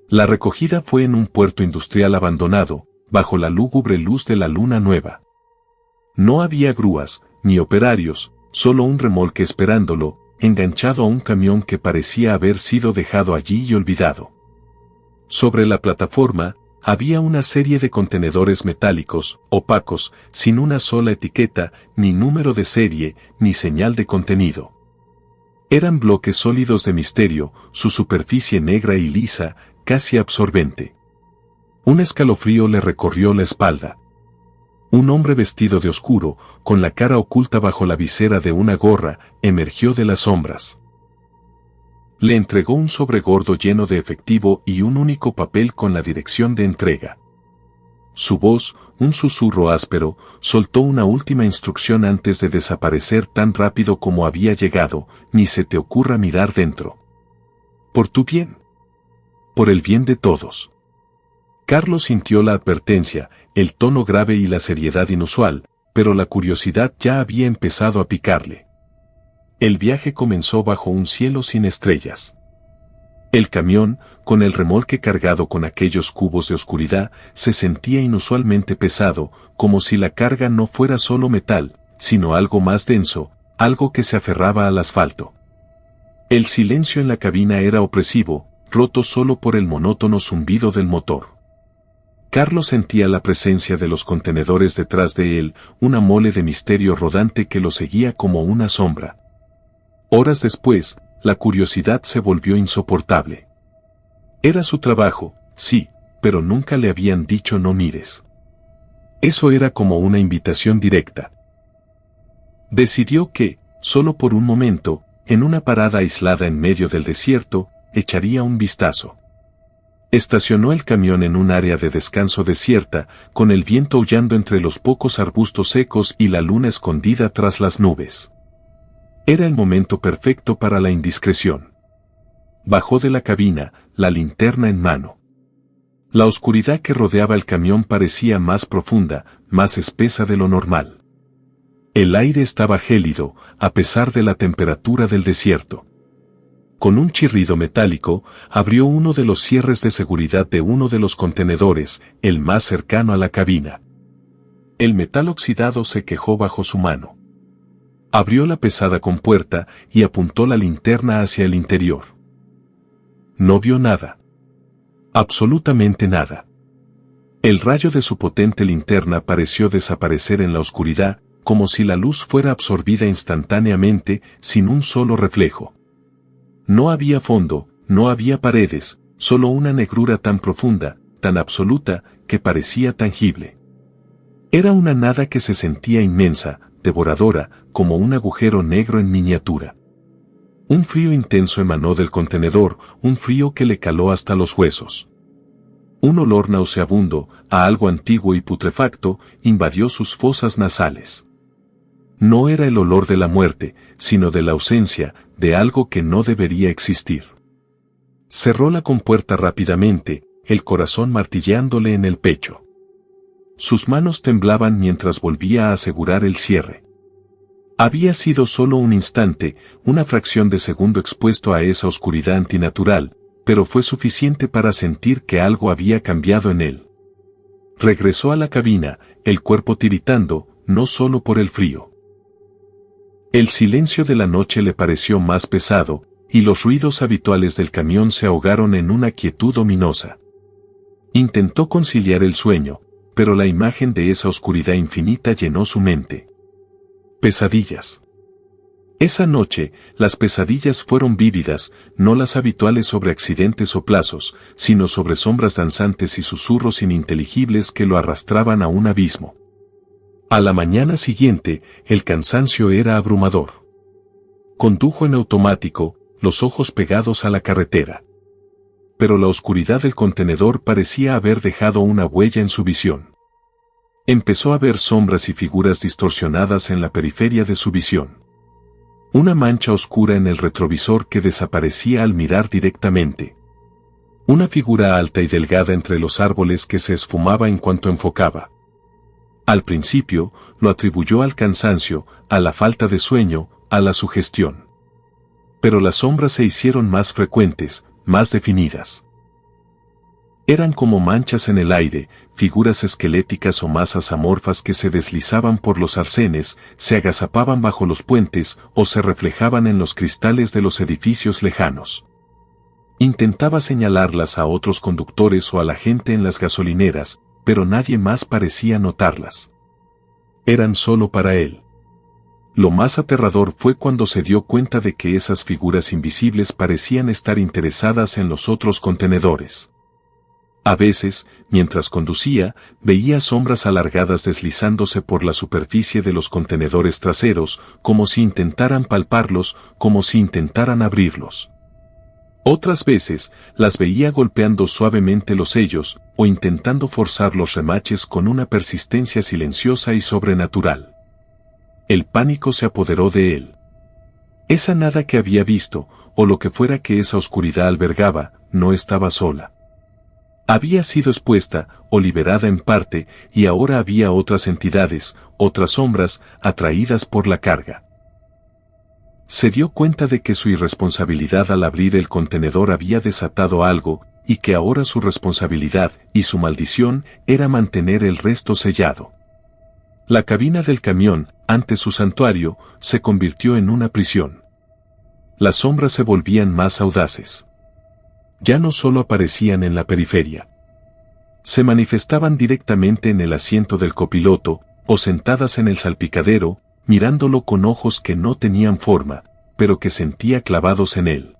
La recogida fue en un puerto industrial abandonado, bajo la lúgubre luz de la luna nueva. No había grúas, ni operarios, solo un remolque esperándolo, enganchado a un camión que parecía haber sido dejado allí y olvidado. Sobre la plataforma, había una serie de contenedores metálicos, opacos, sin una sola etiqueta, ni número de serie, ni señal de contenido. Eran bloques sólidos de misterio, su superficie negra y lisa, casi absorbente. Un escalofrío le recorrió la espalda. Un hombre vestido de oscuro, con la cara oculta bajo la visera de una gorra, emergió de las sombras. Le entregó un sobre gordo lleno de efectivo y un único papel con la dirección de entrega. Su voz, un susurro áspero, soltó una última instrucción antes de desaparecer tan rápido como había llegado: ni se te ocurra mirar dentro. Por tu bien. Por el bien de todos. Carlos sintió la advertencia, el tono grave y la seriedad inusual, pero la curiosidad ya había empezado a picarle. El viaje comenzó bajo un cielo sin estrellas. El camión, con el remolque cargado con aquellos cubos de oscuridad, se sentía inusualmente pesado, como si la carga no fuera solo metal, sino algo más denso, algo que se aferraba al asfalto. El silencio en la cabina era opresivo, roto solo por el monótono zumbido del motor. Carlos sentía la presencia de los contenedores detrás de él, una mole de misterio rodante que lo seguía como una sombra. Horas después, la curiosidad se volvió insoportable. Era su trabajo, sí, pero nunca le habían dicho no mires. Eso era como una invitación directa. Decidió que, solo por un momento, en una parada aislada en medio del desierto, echaría un vistazo. Estacionó el camión en un área de descanso desierta, con el viento aullando entre los pocos arbustos secos y la luna escondida tras las nubes. Era el momento perfecto para la indiscreción. Bajó de la cabina, la linterna en mano. La oscuridad que rodeaba el camión parecía más profunda, más espesa de lo normal. El aire estaba gélido, a pesar de la temperatura del desierto. Con un chirrido metálico, abrió uno de los cierres de seguridad de uno de los contenedores, el más cercano a la cabina. El metal oxidado se quejó bajo su mano. Abrió la pesada compuerta y apuntó la linterna hacia el interior. No vio nada. Absolutamente nada. El rayo de su potente linterna pareció desaparecer en la oscuridad, como si la luz fuera absorbida instantáneamente, sin un solo reflejo. No había fondo, no había paredes, solo una negrura tan profunda, tan absoluta, que parecía tangible. Era una nada que se sentía inmensa, devoradora, como un agujero negro en miniatura. Un frío intenso emanó del contenedor, un frío que le caló hasta los huesos. Un olor nauseabundo, a algo antiguo y putrefacto, invadió sus fosas nasales. No era el olor de la muerte, sino de la ausencia, de algo que no debería existir. Cerró la compuerta rápidamente, el corazón martilleándole en el pecho. Sus manos temblaban mientras volvía a asegurar el cierre. Había sido solo un instante, una fracción de segundo expuesto a esa oscuridad antinatural, pero fue suficiente para sentir que algo había cambiado en él. Regresó a la cabina, el cuerpo tiritando, no solo por el frío. El silencio de la noche le pareció más pesado, y los ruidos habituales del camión se ahogaron en una quietud ominosa. Intentó conciliar el sueño, pero la imagen de esa oscuridad infinita llenó su mente. Pesadillas. Esa noche, las pesadillas fueron vívidas, no las habituales sobre accidentes o plazos, sino sobre sombras danzantes y susurros ininteligibles que lo arrastraban a un abismo. A la mañana siguiente, el cansancio era abrumador. Condujo en automático, los ojos pegados a la carretera. pero la oscuridad del contenedor parecía haber dejado una huella en su visión. Empezó a ver sombras y figuras distorsionadas en la periferia de su visión. Una mancha oscura en el retrovisor que desaparecía al mirar directamente. Una figura alta y delgada entre los árboles que se esfumaba en cuanto enfocaba. Al principio, lo atribuyó al cansancio, a la falta de sueño, a la sugestión. Pero las sombras se hicieron más frecuentes, más definidas. Eran como manchas en el aire, figuras esqueléticas o masas amorfas que se deslizaban por los arcenes, se agazapaban bajo los puentes o se reflejaban en los cristales de los edificios lejanos. Intentaba señalarlas a otros conductores o a la gente en las gasolineras, pero nadie más parecía notarlas. Eran solo para él. Lo más aterrador fue cuando se dio cuenta de que esas figuras invisibles parecían estar interesadas en los otros contenedores. A veces, mientras conducía, veía sombras alargadas deslizándose por la superficie de los contenedores traseros, como si intentaran palparlos, como si intentaran abrirlos. Otras veces, las veía golpeando suavemente los sellos, o intentando forzar los remaches con una persistencia silenciosa y sobrenatural. El pánico se apoderó de él. Esa nada que había visto, o lo que fuera que esa oscuridad albergaba, no estaba sola. Había sido expuesta, o liberada en parte, y ahora había otras entidades, otras sombras, atraídas por la carga. Se dio cuenta de que su irresponsabilidad al abrir el contenedor había desatado algo, y que ahora su responsabilidad, y su maldición, era mantener el resto sellado. La cabina del camión, ante su santuario, se convirtió en una prisión. Las sombras se volvían más audaces. Ya no solo aparecían en la periferia. Se manifestaban directamente en el asiento del copiloto, o sentadas en el salpicadero, mirándolo con ojos que no tenían forma, pero que sentía clavados en él.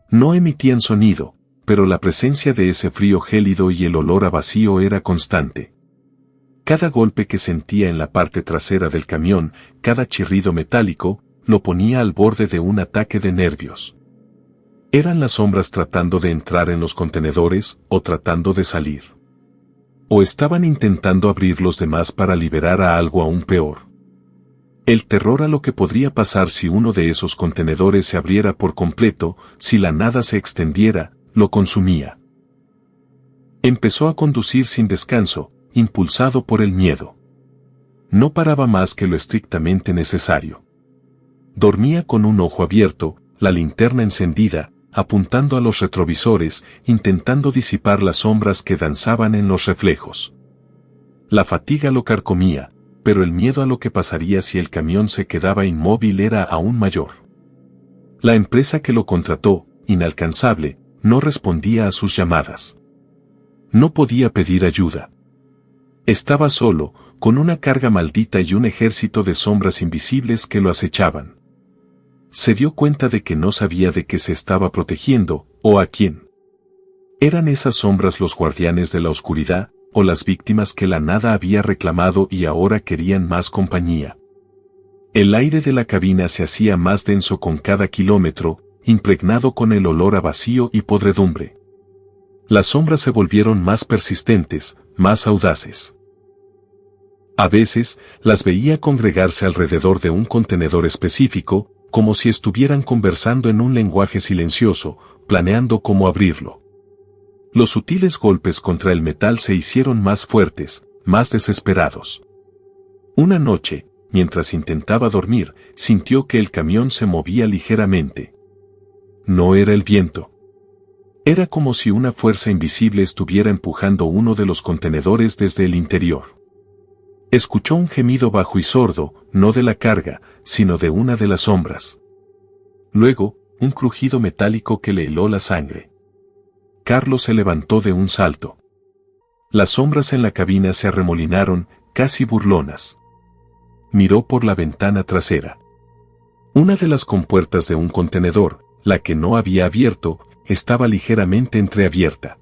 No emitían sonido, pero la presencia de ese frío gélido y el olor a vacío era constante. Cada golpe que sentía en la parte trasera del camión, cada chirrido metálico, lo ponía al borde de un ataque de nervios. Eran las sombras tratando de entrar en los contenedores, o tratando de salir. O estaban intentando abrir los demás para liberar a algo aún peor. El terror a lo que podría pasar si uno de esos contenedores se abriera por completo, si la nada se extendiera, lo consumía. Empezó a conducir sin descanso, impulsado por el miedo. No paraba más que lo estrictamente necesario. Dormía con un ojo abierto, la linterna encendida, apuntando a los retrovisores, intentando disipar las sombras que danzaban en los reflejos. La fatiga lo carcomía, pero el miedo a lo que pasaría si el camión se quedaba inmóvil era aún mayor. La empresa que lo contrató, inalcanzable, no respondía a sus llamadas. No podía pedir ayuda. Estaba solo, con una carga maldita y un ejército de sombras invisibles que lo acechaban. Se dio cuenta de que no sabía de qué se estaba protegiendo, o a quién. ¿Eran esas sombras los guardianes de la oscuridad, o las víctimas que la nada había reclamado y ahora querían más compañía? El aire de la cabina se hacía más denso con cada kilómetro, impregnado con el olor a vacío y podredumbre. Las sombras se volvieron más persistentes, más audaces. A veces, las veía congregarse alrededor de un contenedor específico, como si estuvieran conversando en un lenguaje silencioso, planeando cómo abrirlo. Los sutiles golpes contra el metal se hicieron más fuertes, más desesperados. Una noche, mientras intentaba dormir, sintió que el camión se movía ligeramente. No era el viento. Era como si una fuerza invisible estuviera empujando uno de los contenedores desde el interior. Escuchó un gemido bajo y sordo, no de la carga, sino de una de las sombras. Luego, un crujido metálico que le heló la sangre. Carlos se levantó de un salto. Las sombras en la cabina se arremolinaron, casi burlonas. Miró por la ventana trasera. Una de las compuertas de un contenedor, la que no había abierto, estaba ligeramente entreabierta.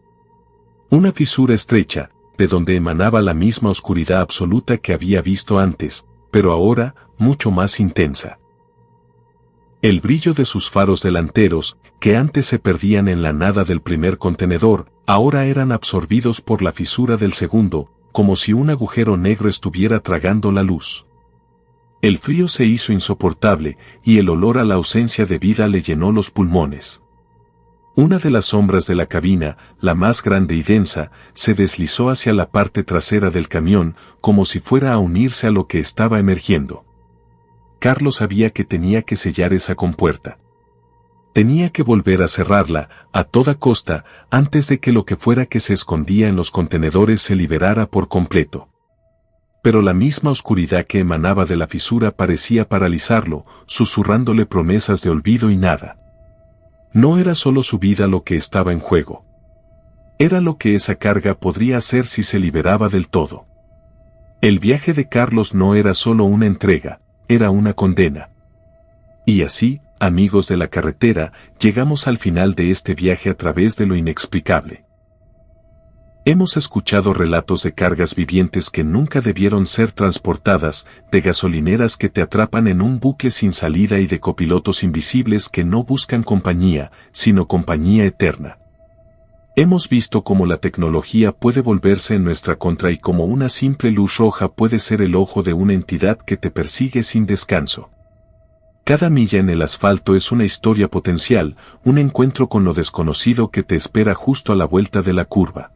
Una fisura estrecha, de donde emanaba la misma oscuridad absoluta que había visto antes, pero ahora, mucho más intensa. El brillo de sus faros delanteros, que antes se perdían en la nada del primer contenedor, ahora eran absorbidos por la fisura del segundo, como si un agujero negro estuviera tragando la luz. El frío se hizo insoportable, y el olor a la ausencia de vida le llenó los pulmones. Una de las sombras de la cabina, la más grande y densa, se deslizó hacia la parte trasera del camión, como si fuera a unirse a lo que estaba emergiendo. Carlos sabía que tenía que sellar esa compuerta. Tenía que volver a cerrarla, a toda costa, antes de que lo que fuera que se escondía en los contenedores se liberara por completo. Pero la misma oscuridad que emanaba de la fisura parecía paralizarlo, susurrándole promesas de olvido y nada. No era solo su vida lo que estaba en juego. Era lo que esa carga podría hacer si se liberaba del todo. El viaje de Carlos no era solo una entrega, era una condena. Y así, amigos de la carretera, llegamos al final de este viaje a través de lo inexplicable. Hemos escuchado relatos de cargas vivientes que nunca debieron ser transportadas, de gasolineras que te atrapan en un bucle sin salida y de copilotos invisibles que no buscan compañía, sino compañía eterna. Hemos visto cómo la tecnología puede volverse en nuestra contra y cómo una simple luz roja puede ser el ojo de una entidad que te persigue sin descanso. Cada milla en el asfalto es una historia potencial, un encuentro con lo desconocido que te espera justo a la vuelta de la curva.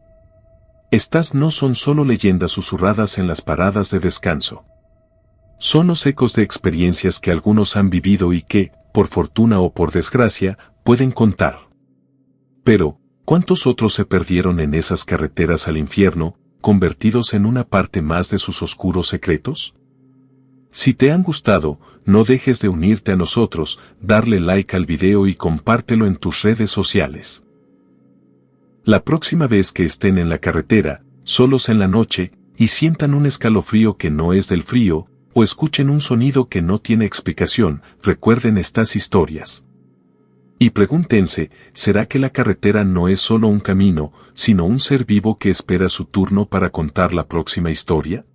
Estas no son solo leyendas susurradas en las paradas de descanso. Son los ecos de experiencias que algunos han vivido y que, por fortuna o por desgracia, pueden contar. Pero, ¿cuántos otros se perdieron en esas carreteras al infierno, convertidos en una parte más de sus oscuros secretos? Si te han gustado, no dejes de unirte a nosotros, darle like al video y compártelo en tus redes sociales. La próxima vez que estén en la carretera, solos en la noche, y sientan un escalofrío que no es del frío, o escuchen un sonido que no tiene explicación, recuerden estas historias. Y pregúntense, ¿será que la carretera no es solo un camino, sino un ser vivo que espera su turno para contar la próxima historia?